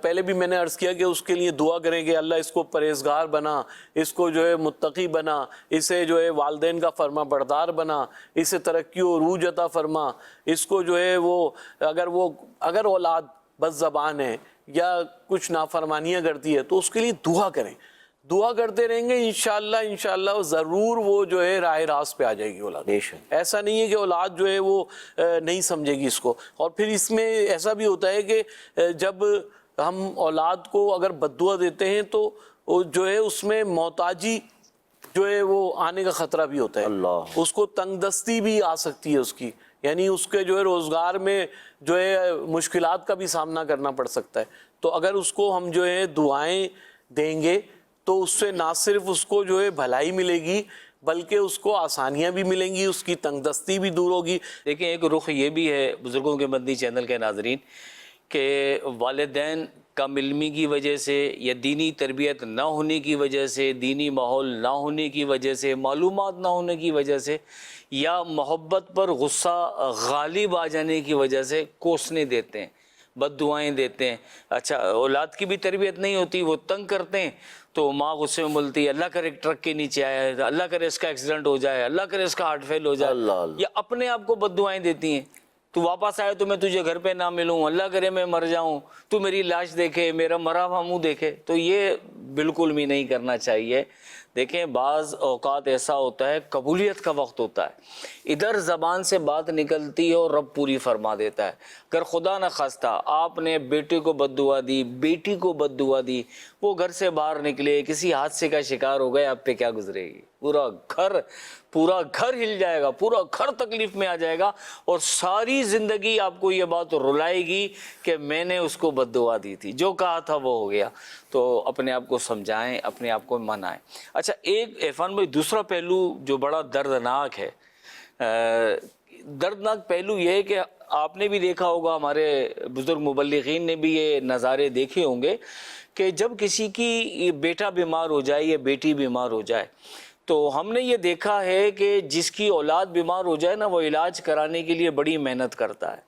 پہلے بھی میں نے عرض کیا کہ اس کے لیے دعا کریں کہ اللہ اس کو پرہیزگار بنا، اس کو جو ہے متقی بنا، اسے جو ہے والدین کا فرما بردار بنا، اسے ترقی و عروج عطا فرما، اس کو جو ہے وہ اگر اولاد بد زبان ہے یا کچھ نافرمانیاں کرتی ہے تو اس کے لیے دعا کریں. دعا کرتے رہیں گے انشاءاللہ ضرور وہ جو ہے راہ راست پہ آ جائے گی اولاد. ایسا نہیں ہے کہ اولاد جو ہے وہ نہیں سمجھے گی اس کو. اور پھر اس میں ایسا بھی ہوتا ہے کہ جب ہم اولاد کو اگر بد دعا دیتے ہیں تو جو ہے اس میں محتاجی جو ہے وہ آنے کا خطرہ بھی ہوتا ہے، اس کو تنگ دستی بھی آ سکتی ہے اس کی، یعنی اس کے جو ہے روزگار میں جو ہے مشکلات کا بھی سامنا کرنا پڑ سکتا ہے. تو اگر اس کو ہم جو ہے دعائیں دیں گے تو اس سے نہ صرف اس کو جو ہے بھلائی ملے گی بلکہ اس کو آسانیاں بھی ملیں گی، اس کی تنگ دستی بھی دور ہوگی. دیکھیں ایک رخ یہ بھی ہے بزرگوں کے مدنی چینل کے ناظرین کہ والدین کم علمی کی وجہ سے یا دینی تربیت نہ ہونے کی وجہ سے، دینی ماحول نہ ہونے کی وجہ سے، معلومات نہ ہونے کی وجہ سے یا محبت پر غصہ غالب آ جانے کی وجہ سے کوسنے دیتے ہیں، بد دعائیں دیتے ہیں. اچھا، اولاد کی بھی تربیت نہیں ہوتی، وہ تنگ کرتے ہیں تو ماں غصے میں بولتی ہے اللہ کرے ٹرک کے نیچے آیا ہے، اللہ کرے اس کا ایکسیڈنٹ ہو جائے، اللہ کرے اس کا ہارٹ فیل ہو جائے، یا اپنے آپ کو بد دعائیں دیتی ہیں. تو واپس آئے تو میں تجھے گھر پہ نہ ملوں، اللہ کرے میں مر جاؤں، تو میری لاش دیکھے، میرا مرا ہوا منہ دیکھے. تو یہ بالکل بھی نہیں کرنا چاہیے. دیکھیں بعض اوقات ایسا ہوتا ہے قبولیت کا وقت ہوتا ہے، ادھر زبان سے بات نکلتی ہے اور رب پوری فرما دیتا ہے. اگر خدا نہ خواستہ آپ نے بیٹے کو بد دعا دی، بیٹی کو بد دعا دی، وہ گھر سے باہر نکلے کسی حادثے کا شکار ہو گئے، آپ پہ کیا گزرے گی؟ پورا گھر ہل جائے گا، پورا گھر تکلیف میں آ جائے گا اور ساری زندگی آپ کو یہ بات رلائے گی کہ میں نے اس کو بد دعا دی تھی، جو کہا تھا وہ ہو گیا. تو اپنے آپ کو سمجھائیں، اپنے آپ کو منائیں. اچھا، ایک عرفان بھائی دوسرا پہلو جو بڑا دردناک ہے، دردناک پہلو یہ ہے کہ آپ نے بھی دیکھا ہوگا, ہمارے بزرگ مبلغین نے بھی یہ نظارے دیکھے ہوں گے کہ جب کسی کی بیٹا بیمار ہو جائے یا بیٹی بیمار ہو جائے تو ہم نے یہ دیکھا ہے کہ جس کی اولاد بیمار ہو جائے نا, وہ علاج کرانے کے لیے بڑی محنت کرتا ہے.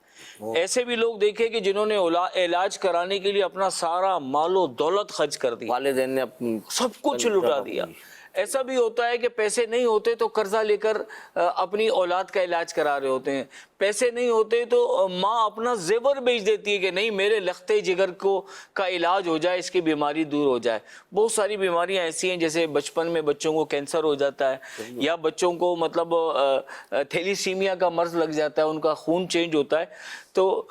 ایسے بھی لوگ دیکھے کہ جنہوں نے علاج کرانے کے لیے اپنا سارا مال و دولت خرچ کر دیا, والدین نے سب کچھ لٹا دیا. ایسا بھی ہوتا ہے کہ پیسے نہیں ہوتے تو قرضہ لے کر اپنی اولاد کا علاج کرا رہے ہوتے ہیں. پیسے نہیں ہوتے تو ماں اپنا زیور بیچ دیتی ہے کہ نہیں میرے لختے جگر کا علاج ہو جائے, اس کی بیماری دور ہو جائے. بہت ساری بیماریاں ایسی ہیں جیسے بچپن میں بچوں کو کینسر ہو جاتا ہے, یا بچوں کو مطلب تھیلیسیمیا کا مرض لگ جاتا ہے, ان کا خون چینج ہوتا ہے. تو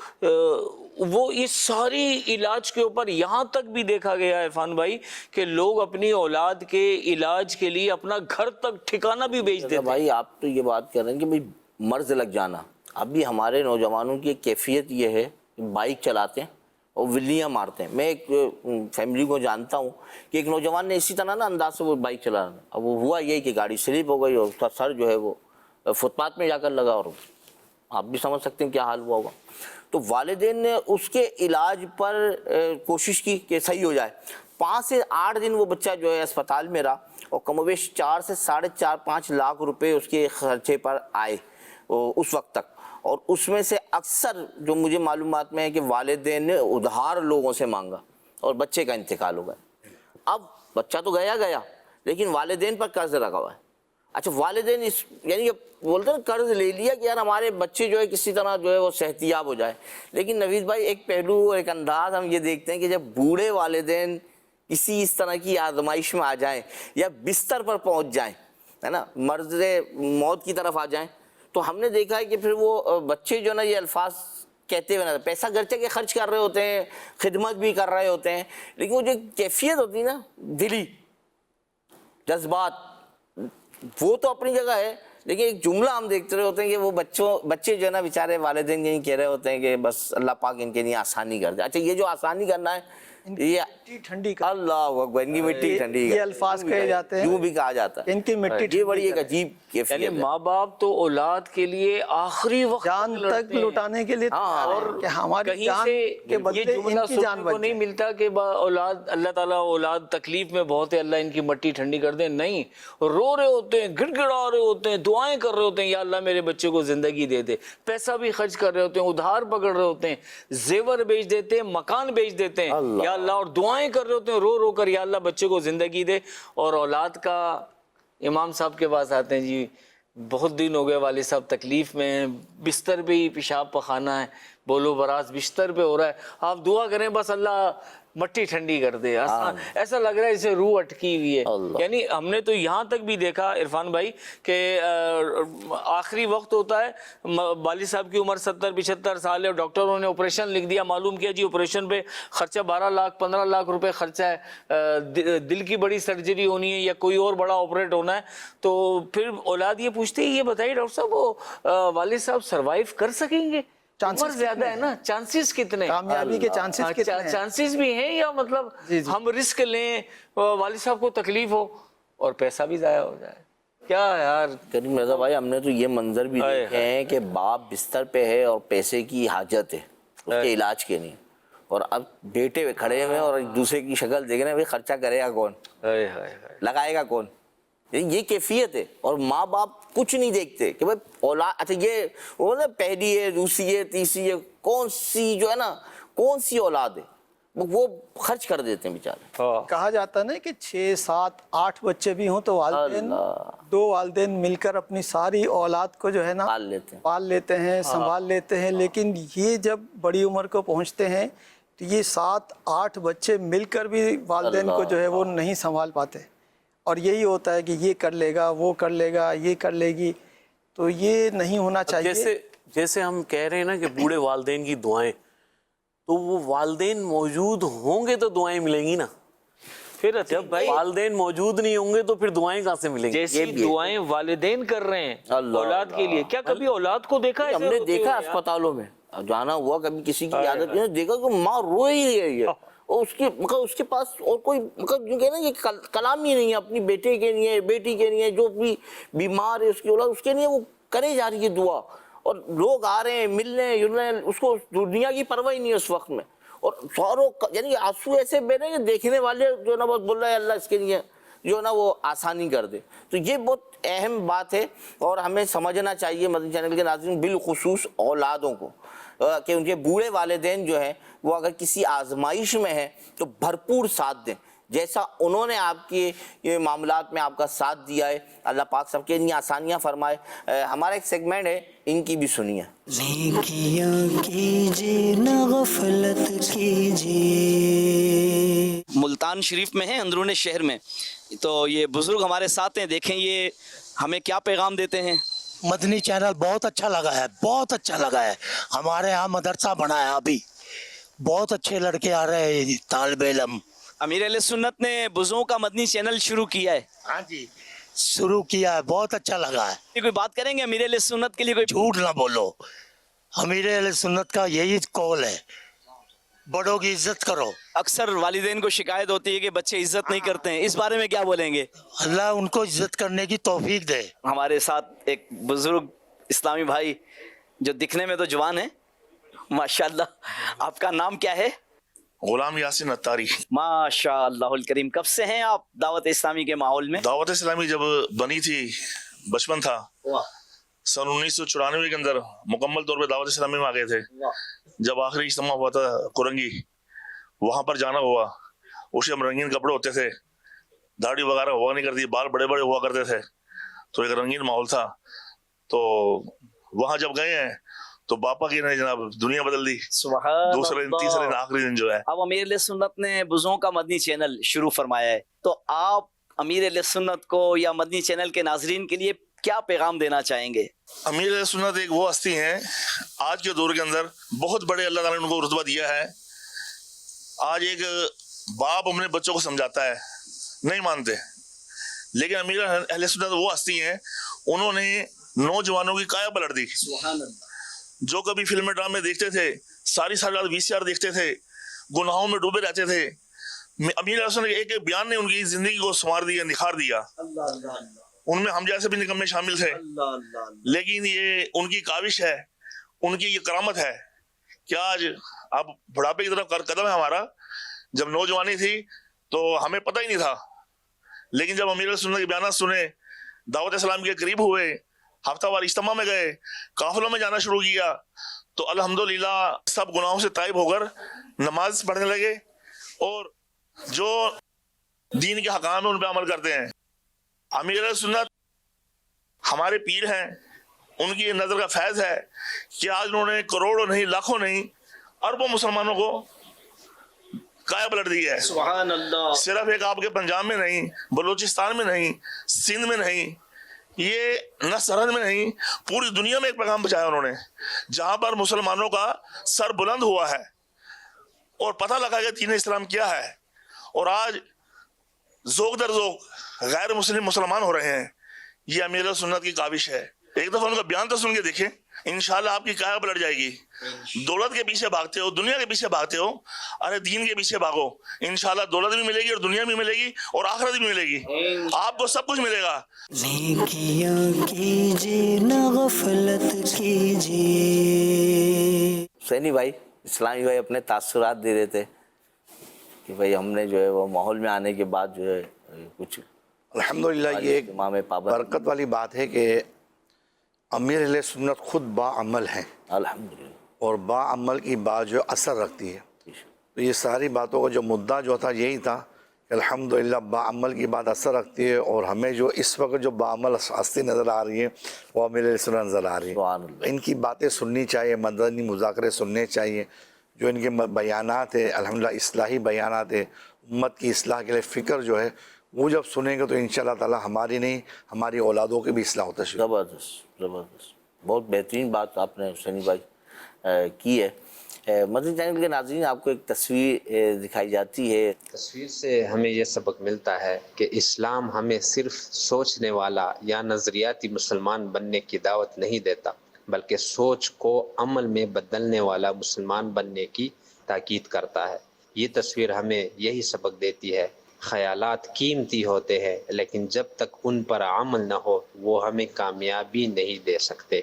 وہ اس ساری علاج کے اوپر یہاں تک بھی دیکھا گیا ہے عرفان بھائی کہ لوگ اپنی اولاد کے علاج کے لیے اپنا گھر تک ٹھکانہ بھی بیچ دیتے ہیں. بھائی آپ تو یہ بات کر رہے ہیں کہ بھائی مرض لگ جانا, ابھی ہمارے نوجوانوں کی ایک کیفیت یہ ہے کہ بائک چلاتے ہیں اور ولیاں مارتے ہیں. میں ایک فیملی کو جانتا ہوں کہ ایک نوجوان نے اسی طرح نا انداز سے وہ بائک چلا رہا, اب وہ ہوا یہی کہ گاڑی سلپ ہو گئی اور اس کا سر جو ہے وہ فٹ پاتھ میں جا کر لگا, اور آپ بھی سمجھ سکتے ہیں کیا حال ہوا ہوگا. تو والدین نے اس کے علاج پر کوشش کی کہ صحیح ہو جائے. 5 سے 8 دن وہ بچہ جو ہے اسپتال میں رہا اور کم و بیش 4 سے 4.5 لاکھ روپے اس کے خرچے پر آئے اس وقت تک. اور اس میں سے اکثر جو مجھے معلومات میں ہے کہ والدین نے ادھار لوگوں سے مانگا اور بچے کا انتقال ہو گیا. اب بچہ تو گیا لیکن والدین پر قرض رکھا ہوا ہے. اچھا والدین اس یعنی بولتے ہیں قرض لے لیا کہ یار ہمارے بچے جو ہے کسی طرح جو ہے وہ صحت یاب ہو جائے. لیکن نوید بھائی ایک پہلو اور ایک انداز ہم یہ دیکھتے ہیں کہ جب بوڑھے والدین کسی اس طرح کی آزمائش میں آ جائیں یا بستر پر پہنچ جائیں, ہے نا, مرض موت کی طرف آ جائیں, تو ہم نے دیکھا ہے کہ پھر وہ بچے جو نا یہ الفاظ کہتے ہوئے نہ, پیسہ گرچہ کے خرچ کر رہے ہوتے ہیں, خدمت بھی کر رہے ہوتے ہیں, لیکن وہ جو کیفیت ہوتی ہے نا دلی جذبات, وہ تو اپنی جگہ ہے. لیکن ایک جملہ ہم دیکھتے رہے ہوتے ہیں کہ وہ بچے جو ہے نا بیچارے والدین یہی کہہ رہے ہوتے ہیں کہ بس اللہ پاک ان کے لیے آسانی کر دے. اچھا یہ جو آسانی کرنا ہے یہ ٹھنڈی اللہ اکبر, ان کی مٹی ٹھنڈی, یہ الفاظ کہے جاتے ہیں, یوں بھی کہا جاتا ہے ان کی مٹی یہ بڑی ایک عجیب یعنی کیفیت ہے. ماں باپ تو اولاد کے لیے آخری وقت جان تک لٹانے کے لیے اور کہ ہماری کہیں جان سے کے بدلے یہ جملہ ان کی جان سننے بچ کو نہیں جائے. ملتا کہ اولاد اللہ تعالیٰ اولاد تکلیف میں بہت ہے, اللہ ان کی مٹی ٹھنڈی کر دے. نہیں, رو رہے ہوتے ہیں, گڑ گڑا رہے ہوتے ہیں, دعائیں کر رہے ہوتے ہیں یا اللہ میرے بچے کو زندگی دے دے. پیسہ بھی خرچ کر رہے ہوتے ہیں, ادھار پکڑ رہے ہوتے ہیں, زیور بیچ دیتے ہیں, مکان بیچ دیتے ہیں یا اللہ, اور دعائیں کر رہے ہوتے ہیں رو رو کر یا اللہ بچے کو زندگی دے. اور اولاد کا امام صاحب کے پاس آتے ہیں, جی بہت دن ہو گئے والد صاحب تکلیف میں ہیں, بستر پہ ہی پیشاب پخانا ہے, بولو براز بستر پہ ہو رہا ہے, آپ دعا کریں بس اللہ مٹی ٹھنڈی کر دے. ایسا لگ رہا ہے اسے روح اٹکی ہوئی ہے. یعنی ہم نے تو یہاں تک بھی دیکھا عرفان بھائی کہ آخری وقت ہوتا ہے, والد صاحب کی عمر 70-75 سال ہے, ڈاکٹروں نے آپریشن لکھ دیا, معلوم کیا جی آپریشن پہ خرچہ 12 لاکھ 15 لاکھ روپے خرچہ ہے, دل کی بڑی سرجری ہونی ہے یا کوئی اور بڑا آپریٹ ہونا ہے. تو پھر اولاد یہ پوچھتے ہیں, یہ بتائیے ڈاکٹر صاحب وہ والد صاحب سروائیو کر سکیں گے؟ عمر زیادہ ہے نا, چانسز کتنے, کامیابی کے چانسز کتنے ہیں, چانسز بھی ہیں یا مطلب ہم رسک لیں, والد صاحب کو تکلیف ہو اور پیسہ بھی ضائع ہو جائے. کیا یار کریم مرزا بھائی, ہم نے تو یہ منظر بھی دیکھے ہیں کہ باپ بستر پہ ہے اور پیسے کی حاجت ہے اس کے علاج کے لیے, اور اب بیٹے کھڑے ہوئے اور ایک دوسرے کی شکل دیکھ رہے ہیں, خرچہ کرے گا کون, لگائے گا کون, یہ کیفیت ہے. اور ماں باپ کچھ نہیں دیکھتے کہ بھائی اولاد, اچھا یہ وہ نا پہلی ہے, دوسری ہے, تیسری ہے, کون سی جو ہے نا کون سی اولاد ہے, وہ خرچ کر دیتے ہیں بیچارے. کہا جاتا ہے نا کہ 6 7 8 بچے بھی ہوں تو والدین 2 والدین مل کر اپنی ساری اولاد کو جو ہے نا پال لیتے ہیں, سنبھال لیتے ہیں. لیکن یہ جب بڑی عمر کو پہنچتے ہیں تو یہ 7 8 بچے مل کر بھی والدین کو جو ہے وہ نہیں سنبھال پاتے, اور یہی ہوتا ہے کہ یہ کر لے گا, وہ کر لے گا, یہ کر لے گی. تو یہ نہیں ہونا چاہیے. جیسے ہم کہہ رہے ہیں نا کہ بوڑھے والدین کی دعائیں, تو وہ والدین موجود ہوں گے تو دعائیں ملیں گی نا. پھر جب والدین موجود نہیں ہوں گے تو پھر دعائیں کہاں سے ملیں گی؟ جیسی دعائیں والدین کر رہے ہیں اولاد کے لیے, کیا کبھی اولاد کو دیکھا ہے؟ ہم نے دیکھا اسپتالوں میں جانا ہوا, کبھی کسی کی عادت نہیں, دیکھا کہ ماں رو ہی رہی ہے اور اس کے پاس اور کوئی جو کہنا یہ کلام ہی نہیں ہے اپنی بیٹے کے لیے, بیٹی کے لیے, جو بھی بیمار ہے اس کی اولاد, اس کے لیے وہ کرے جا رہی ہے دعا. اور لوگ آ رہے ہیں ملنے جلنے، اس کو دنیا کی پرواہ ہی نہیں ہے اس وقت میں، اور سوروں یعنی آنسو ایسے بہ رہے ہیں کہ دیکھنے والے جو نا بس بول رہے ہیں اللہ اس کے لیے جو نا وہ آسانی کر دے. تو یہ بہت اہم بات ہے، اور ہمیں سمجھنا چاہیے مدنی چینل کے ناظرین بالخصوص اولادوں کو، کہ ان کے بوڑھے والدین جو ہیں وہ اگر کسی آزمائش میں ہیں تو بھرپور ساتھ دیں، جیسا انہوں نے آپ کے یہ معاملات میں آپ کا ساتھ دیا ہے. اللہ پاک سب کے اتنی آسانیاں فرمائے. ہمارا ایک سیگمنٹ ہے، ان کی بھی سنیے. نیکیاں کیجیے نہ غفلت کیجیے. ملتان شریف میں ہیں، اندرون شہر میں، تو یہ بزرگ ہمارے ساتھ ہیں. دیکھیں یہ ہمیں کیا پیغام دیتے ہیں. مدنی چینل بہت اچھا لگا ہے، بہت اچھا لگا ہے. ہمارے یہاں مدرسہ بنا ہے ابھی، بہت اچھے لڑکے آ رہے ہیں طالب علم. امیر اہل سنت نے بزرگوں کا مدنی چینل شروع کیا ہے. ہاں جی شروع کیا ہے، بہت اچھا لگا ہے. یہ کوئی بات کریں گے امیر اہل سنت کے لیے؟ کوئی جھوٹ نہ بولو، امیر اہل سنت کا یہی قول ہے، بڑوں کی عزت کرو. اکثر والدین کو شکایت ہوتی ہے کہ بچے عزت نہیں کرتے ہیں، اس بارے میں کیا بولیں گے؟ اللہ ان کو عزت کرنے کی توفیق دے. ہمارے ساتھ ایک بزرگ اسلامی بھائی جو دکھنے میں تو جوان ہیں ماشاءاللہ. آپ کا نام کیا ہے؟ غلام یاسین اتاری. ماشاء اللہ الکریم. کب سے ہیں آپ دعوت اسلامی کے ماحول میں؟ دعوت اسلامی جب بنی تھی بچپن تھا، سن 1994 کے اندر مکمل طور پہ دعوت اسلامی میں آ گئے تھے. جب آخری اجتماع ہوا تھا کرنگی، وہاں پر جانا ہوا. اس میں رنگین کپڑے ہوتے تھے، داڑھی وغیرہ ہوا نہیں کرتی، بال بڑے بڑے ہوا کرتے تھے، تو ایک رنگین ماحول تھا. تو وہاں جب گئے ہیں تو باپا کی نے جناب دنیا بدل دی. دوسرے دن تیسرے دن آخری دن جو ہے. اب امیر علیہ سنت نے بزرگوں کا مدنی چینل شروع فرمایا ہے، تو آپ امیر علیہ سنت کو یا مدنی چینل کے ناظرین کے لیے کیا پیغام دینا چاہیں گے؟ امیر علیہ سنت ایک وہ ہستی ہیں آج کے دور کے اندر، بہت بڑے اللہ تعالیٰ نے ان کو رتبہ دیا ہے. آج ایک باپ اپنے بچوں کو سمجھاتا ہے، نہیں مانتے، لیکن امیر اہل سنت وہ ہستی ہیں، انہوں نے نوجوانوں کی کایا پلٹ دی. جو کبھی فلم ڈرامے دیکھتے تھے، ساری رات VCR دیکھتے تھے، گناہوں میں ڈوبے رہتے تھے، امیر علیہ سنت کے ایک بیان نے ان کی زندگی کو سنوار دیا، نکھار دیا. ان میں ہم جیسے بھی نکمے شامل تھے، لیکن یہ ان کی کاوش ہے، ان کی یہ کرامت ہے کہ آج اب بڑھاپے کی طرف قدم ہے ہمارا. جب نوجوانی تھی تو ہمیں پتہ ہی نہیں تھا، لیکن جب امیر علیہ سنت کے بیانات سنے، دعوت اسلام کے قریب ہوئے، ہفتہ وار اجتماع میں گئے، قافلوں میں جانا شروع کیا، تو الحمدللہ سب گناہوں سے تائب ہو کر نماز پڑھنے لگے، اور جو دین کے حکام ہیں ان پہ عمل کرتے ہیں. امیر علیہ سنت ہمارے پیر ہیں، ان کی نظر کا فیض ہے کہ آج انہوں نے کروڑوں نہیں، لاکھوں نہیں، اربوں مسلمانوں کو کایا پلٹ دی ہے. سبحان اللہ. صرف ایک آپ کے پنجاب میں نہیں، بلوچستان میں نہیں، سندھ میں نہیں، یہ نہ سرحد میں نہیں، پوری دنیا میں ایک پیغام پہنچایا انہوں نے، جہاں پر مسلمانوں کا سر بلند ہوا ہے اور پتہ لگا کہ دین اسلام کیا ہے. اور آج ذوق در ذوق غیر مسلم مسلمان ہو رہے ہیں. یہ امیر علیہ سنت کی کاوش ہے. ایک دفعہ ان کا بیان تو سن کے دیکھیں، انشاءاللہ آپ کی کایا پلٹ جائے گی. دولت کے پیچھے بھاگتے ہو، دنیا کے پیچھے بھاگتے ہو، ارے دین کے پیچھے بھاگو، انشاءاللہ دولت بھی ملے گی اور دنیا بھی ملے گی اور آخرت بھی ملے گی، آپ کو سب کچھ ملے گا. نیکیاں کیجیے نہ غفلت کیجیے. حسینی بھائی، اسلامی بھائی اپنے تاثرات دے رہے تھے کہ بھائی ہم نے جو ہے وہ ماحول میں آنے کے بعد جو ہے کچھ الحمدللہ یہ ایک امام پابند. برکت والی بات ہے کہ امیر اہل سنت خود باعمل ہیں، الحمدللہ. اور باعمل کی بات جو اثر رکھتی ہے. تو یہ ساری باتوں کا جو مدعا جو تھا یہی تھا کہ الحمدللہ باعمل کی بات اثر رکھتی ہے، اور ہمیں جو اس وقت جو باعمل ہستی نظر آ رہی ہے وہ امیر اہل سنت نظر آ رہی سبحان ہے. اللہ. ان کی باتیں سننی چاہیے، مدنی مذاکرے سننے چاہیے. جو ان کے بیانات ہیں الحمدللہ اصلاحی بیانات ہیں، امت کی اصلاح کے لیے فکر جو ہے وہ جب سنیں گے تو انشاءاللہ تعالی ہماری نہیں ہماری اولادوں کی بھی اصلاح ہوتا ہے. زبردست زبردست، بہت بہترین بات آپ نے حسینی بھائی کی ہے. مدنی چینل کے ناظرین، آپ کو ایک تصویر دکھائی جاتی ہے. تصویر سے ہمیں یہ سبق ملتا ہے کہ اسلام ہمیں صرف سوچنے والا یا نظریاتی مسلمان بننے کی دعوت نہیں دیتا، بلکہ سوچ کو عمل میں بدلنے والا مسلمان بننے کی تاکید کرتا ہے. یہ تصویر ہمیں یہی سبق دیتی ہے، خیالات قیمتی ہوتے ہیں لیکن جب تک ان پر عمل نہ ہو وہ ہمیں کامیابی نہیں دے سکتے.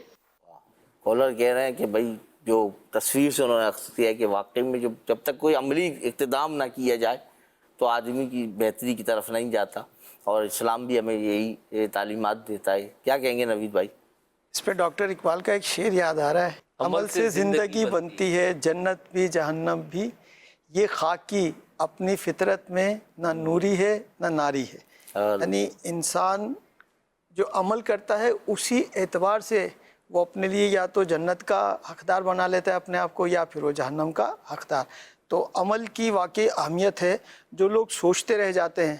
کالر کہہ رہے ہیں کہ بھائی جو تصویر سے انہوں نے اخذ کیا ہے کہ واقعی میں جب تک کوئی عملی اقتدام نہ کیا جائے تو آدمی کی بہتری کی طرف نہیں جاتا، اور اسلام بھی ہمیں یہی تعلیمات دیتا ہے. کیا کہیں گے نوید بھائی؟ اس پہ ڈاکٹر اقبال کا ایک شعر یاد آ رہا ہے، عمل سے زندگی بنتی ہے، جنت بھی جہنم بھی، یہ خاکی اپنی فطرت میں نہ نوری ہے نہ ناری ہے. یعنی انسان جو عمل کرتا ہے اسی اعتبار سے وہ اپنے لیے یا تو جنت کا حقدار بنا لیتا ہے اپنے آپ کو، یا پھر وہ جہنم کا حقدار. تو عمل کی واقعی اہمیت ہے. جو لوگ سوچتے رہ جاتے ہیں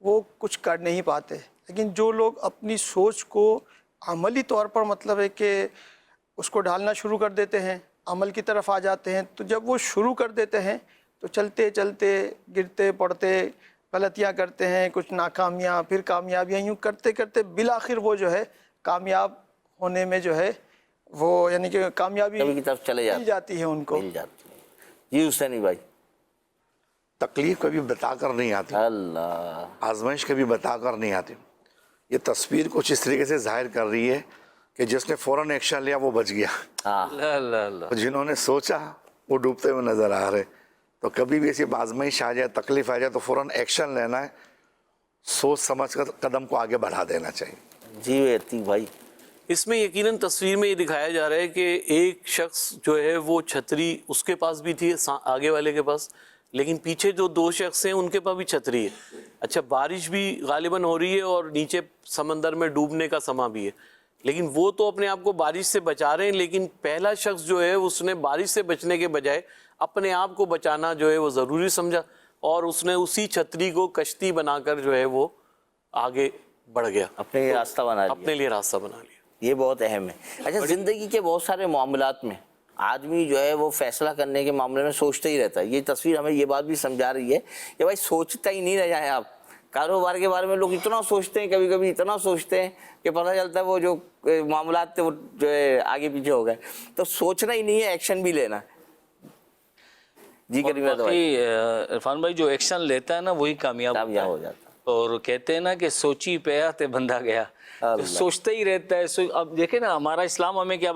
وہ کچھ کر نہیں پاتے، لیکن جو لوگ اپنی سوچ کو عملی طور پر مطلب ہے کہ اس کو ڈھالنا شروع کر دیتے ہیں، عمل کی طرف آ جاتے ہیں، تو جب وہ شروع کر دیتے ہیں تو چلتے چلتے گرتے پڑتے غلطیاں کرتے ہیں، کچھ ناکامیاں، پھر کامیابیاں، یوں کرتے کرتے بالآخر وہ جو ہے کامیاب ہونے میں جو ہے وہ یعنی کہ کامیابی کی طرف چلے مل جاتی ہے ان کو. مل جاتی ہے. جی حسینی بھائی. تکلیف کبھی بتا کر نہیں آتی، اللہ، آزمائش کبھی بتا کر نہیں آتی. یہ تصویر کچھ اس طریقے سے ظاہر کر رہی ہے کہ جس نے فوراً ایکشن لیا وہ بچ گیا، ہاں جنہوں نے سوچا وہ ڈوبتے ہوئے نظر آ رہے. تو کبھی بھی ایسی آزمائش آ جائے، تکلیف آ جائے تو فوراً ایکشن لینا ہے، سوچ سمجھ کر قدم کو آگے بڑھا دینا چاہیے. جی عتیق بھائی. اس میں یقیناً تصویر میں یہ دکھایا جا رہا ہے کہ ایک شخص جو ہے وہ چھتری اس کے پاس بھی تھی آگے والے کے پاس، لیکن پیچھے جو دو شخص ہیں ان کے پاس بھی چھتری ہے. اچھا بارش بھی غالباً ہو رہی ہے اور نیچے سمندر میں ڈوبنے کا سما بھی ہے، لیکن وہ تو اپنے آپ کو بارش سے بچا رہے ہیں، لیکن پہلا شخص جو ہے اس نے بارش سے بچنے کے بجائے اپنے آپ کو بچانا جو ہے وہ ضروری سمجھا، اور اس نے اسی چھتری کو کشتی بنا کر جو ہے وہ آگے بڑھ گیا، اپنے لیے راستہ بنا لیا. اپنے لیے راستہ بنا لیا. یہ بہت اہم ہے. اچھا زندگی کے بہت سارے معاملات میں آدمی جو ہے وہ فیصلہ کرنے کے معاملے میں سوچتا ہی رہتا ہے. یہ تصویر ہمیں یہ بات بھی سمجھا رہی ہے کہ بھائی سوچتا ہی نہیں رہ جائیں آپ. کاروبار کے بارے میں لوگ اتنا سوچتے ہیں، کبھی کبھی اتنا سوچتے ہیں کہ پتہ چلتا ہے وہ جو معاملات تھے وہ جو ہے آگے پیچھے ہو گئے. تو سوچنا ہی نہیں ہے، ایکشن بھی لینا ہے. جی کریم عرفان بھائی جو ایکشن لیتا ہے نا وہی کامیاب ہو جاتا ہے. اور کہتے ہیں نا کہ سوچی پیا تے بندہ گیا، جو سوچتا ہی رہتا ہے. اب دیکھیں نا ہمارا اسلام ہمیں کیا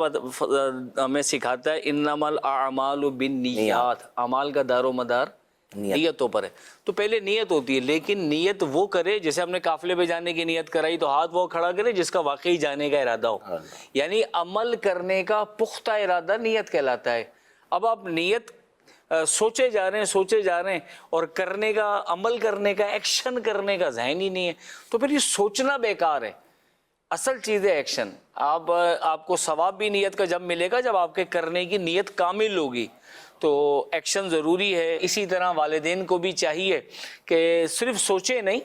ہمیں سکھاتا ہے، انما الاعمال بالنیات، اعمال کا دار و مدار نیتوں پر ہے. تو پہلے نیت ہوتی ہے، لیکن نیت وہ کرے، جیسے ہم نے قافلے پہ جانے کی نیت کرائی تو ہاتھ وہ کھڑا کرے جس کا واقعی جانے کا ارادہ ہو. یعنی عمل کرنے کا پختہ ارادہ نیت کہلاتا ہے. اب آپ نیت سوچے جا رہے ہیں اور کرنے کا، عمل کرنے کا، ایکشن کرنے کا ذہن ہی نہیں ہے، تو پھر یہ سوچنا بیکار ہے. اصل چیز ہے ایکشن. آپ کو ثواب بھی نیت کا جب ملے گا جب آپ کے کرنے کی نیت کامل ہوگی. تو ایکشن ضروری ہے. اسی طرح والدین کو بھی چاہیے کہ صرف سوچے نہیں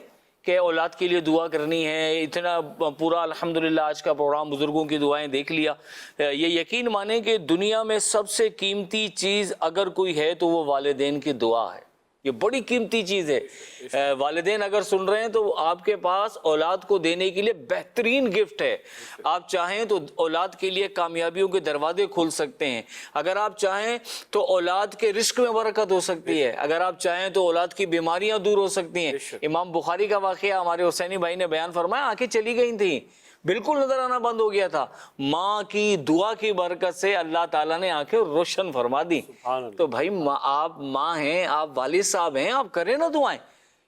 کہ اولاد کے لیے دعا کرنی ہے. اتنا پورا الحمدللہ آج کا پروگرام بزرگوں کی دعائیں دیکھ لیا. یہ یقین مانیں کہ دنیا میں سب سے قیمتی چیز اگر کوئی ہے تو وہ والدین کی دعا ہے. یہ بڑی قیمتی چیز ہے. والدین اگر سن رہے ہیں تو آپ کے پاس اولاد کو دینے کے لیے بہترین گفٹ ہے. آپ چاہیں تو اولاد کے لیے کامیابیوں کے دروازے کھول سکتے ہیں. اگر آپ چاہیں تو اولاد کے رزق میں برکت ہو سکتی ہے. اگر آپ چاہیں تو اولاد کی بیماریاں دور ہو سکتی ہیں. امام بخاری کا واقعہ ہمارے حسینی بھائی نے بیان فرمایا، آنکھیں چلی گئی تھیں، بالکل نظر آنا بند ہو گیا تھا. ماں کی دعا کی برکت سے اللہ تعالیٰ نے آنکھیں روشن فرما دی. تو بھائی آپ ماں ہیں، آپ والد صاحب ہیں، آپ کریں نا دعائیں.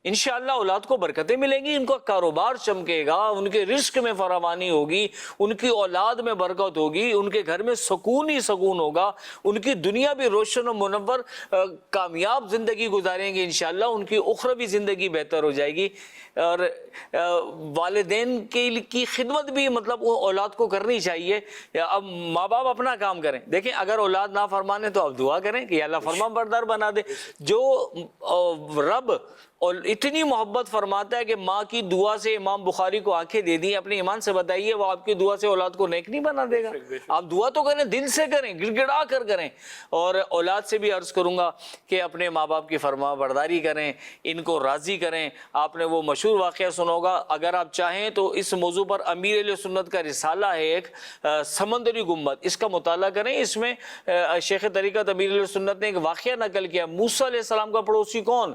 انشاءاللہ اولاد کو برکتیں ملیں گی، ان کا کاروبار چمکے گا، ان کے رزق میں فراوانی ہوگی، ان کی اولاد میں برکت ہوگی، ان کے گھر میں سکون ہی سکون ہوگا، ان کی دنیا بھی روشن و منور کامیاب زندگی گزاریں گے انشاءاللہ، ان کی اخروی زندگی بہتر ہو جائے گی. اور والدین کی خدمت بھی مطلب اولاد کو کرنی چاہیے. اب ماں باپ اپنا کام کریں. دیکھیں اگر اولاد نہ فرمانے تو آپ دعا کریں کہ اللہ فرما بردار بنا دے. جو رب اور اتنی محبت فرماتا ہے کہ ماں کی دعا سے امام بخاری کو آنکھیں دے دی، اپنے ایمان سے بتائیے وہ آپ کی دعا سے اولاد کو نیک نہیں بنا دے گا؟ آپ دعا تو کریں، دل سے کریں، گڑ گڑا کر کریں. اور اولاد سے بھی عرض کروں گا کہ اپنے ماں باپ کی فرما برداری کریں، ان کو راضی کریں. آپ نے وہ مشہور واقعہ سنا ہوگا. اگر آپ چاہیں تو اس موضوع پر امیر اہل سنت کا رسالہ ہے ایک، سمندری گنبد، اس کا مطالعہ کریں. اس میں شیخ طریقت امیر اہل سنت نے ایک واقعہ نقل کیا. موسیٰ علیہ السلام کا پڑوسی کون؟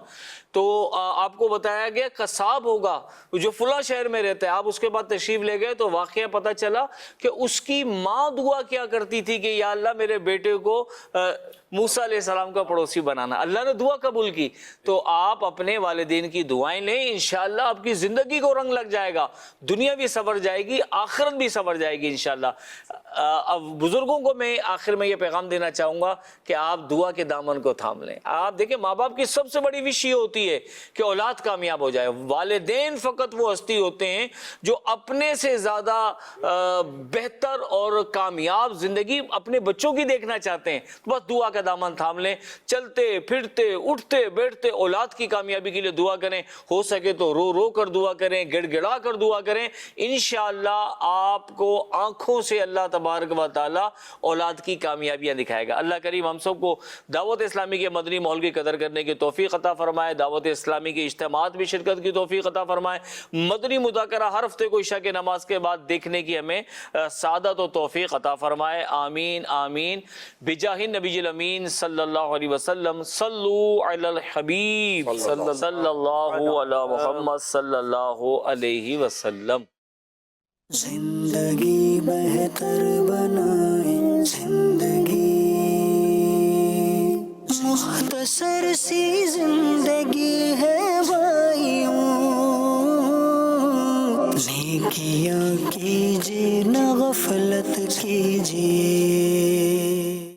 تو آپ کو بتایا گیا قصاب ہوگا جو فلاں شہر میں رہتا ہے، آپ اس کے بعد تشریف لے گئے تو واقعہ پتہ چلا کہ اس کی ماں دعا کیا کرتی تھی کہ یا اللہ میرے بیٹے کو موسیٰ علیہ السلام کا پڑوسی بنانا، اللہ نے دعا قبول کی. تو آپ اپنے والدین کی دعائیں لیں، انشاءاللہ آپ کی زندگی کو رنگ لگ جائے گا، دنیا بھی سنور جائے گی، آخرت بھی سنور جائے گی انشاءاللہ. اب بزرگوں کو میں آخر میں یہ پیغام دینا چاہوں گا کہ آپ دعا کے دامن کو تھام لیں. آپ دیکھیں ماں باپ کی سب سے بڑی وش یہ ہوتی ہے کہ اولاد کامیاب ہو جائے. والدین فقط وہ ہستی ہوتے ہیں جو اپنے سے زیادہ بہتر اور کامیاب زندگی اپنے بچوں کی دیکھنا چاہتے ہیں. بس دعا کا دامن تھام لیں، چلتے پھرتے اٹھتے بیٹھتے اولاد کی کامیابی کے لیے دعا کریں. ہو سکے تو رو رو کر دعا کریں، گڑ گڑا کر دعا کریں. انشاءاللہ آپ کو آنکھوں سے اللہ تبارک و تعالی اولاد کی کامیابیاں دکھائے گا. اللہ کریم ہم سب کو دعوت اسلامی کے مدنی ماحول کی قدر کرنے کی توفیق عطا فرمائے، دعوت اسلامی کے اجتماعات میں شرکت کی توفیق عطا فرمائے، مدنی مذاکرہ ہر ہفتے کو عشاء کی نماز کے بعد دیکھنے کی ہمیں سعادت و توفیق عطا فرمائے. آمین آمین بجاہ النبی الامین صلی اللہ علیہ وسلم. صلو علی الحبیب صلی اللہ علی محمد صلی اللہ علیہ وسلم. زندگی بہتر بنائیں، زندگی مختصر سی زندگی ہے،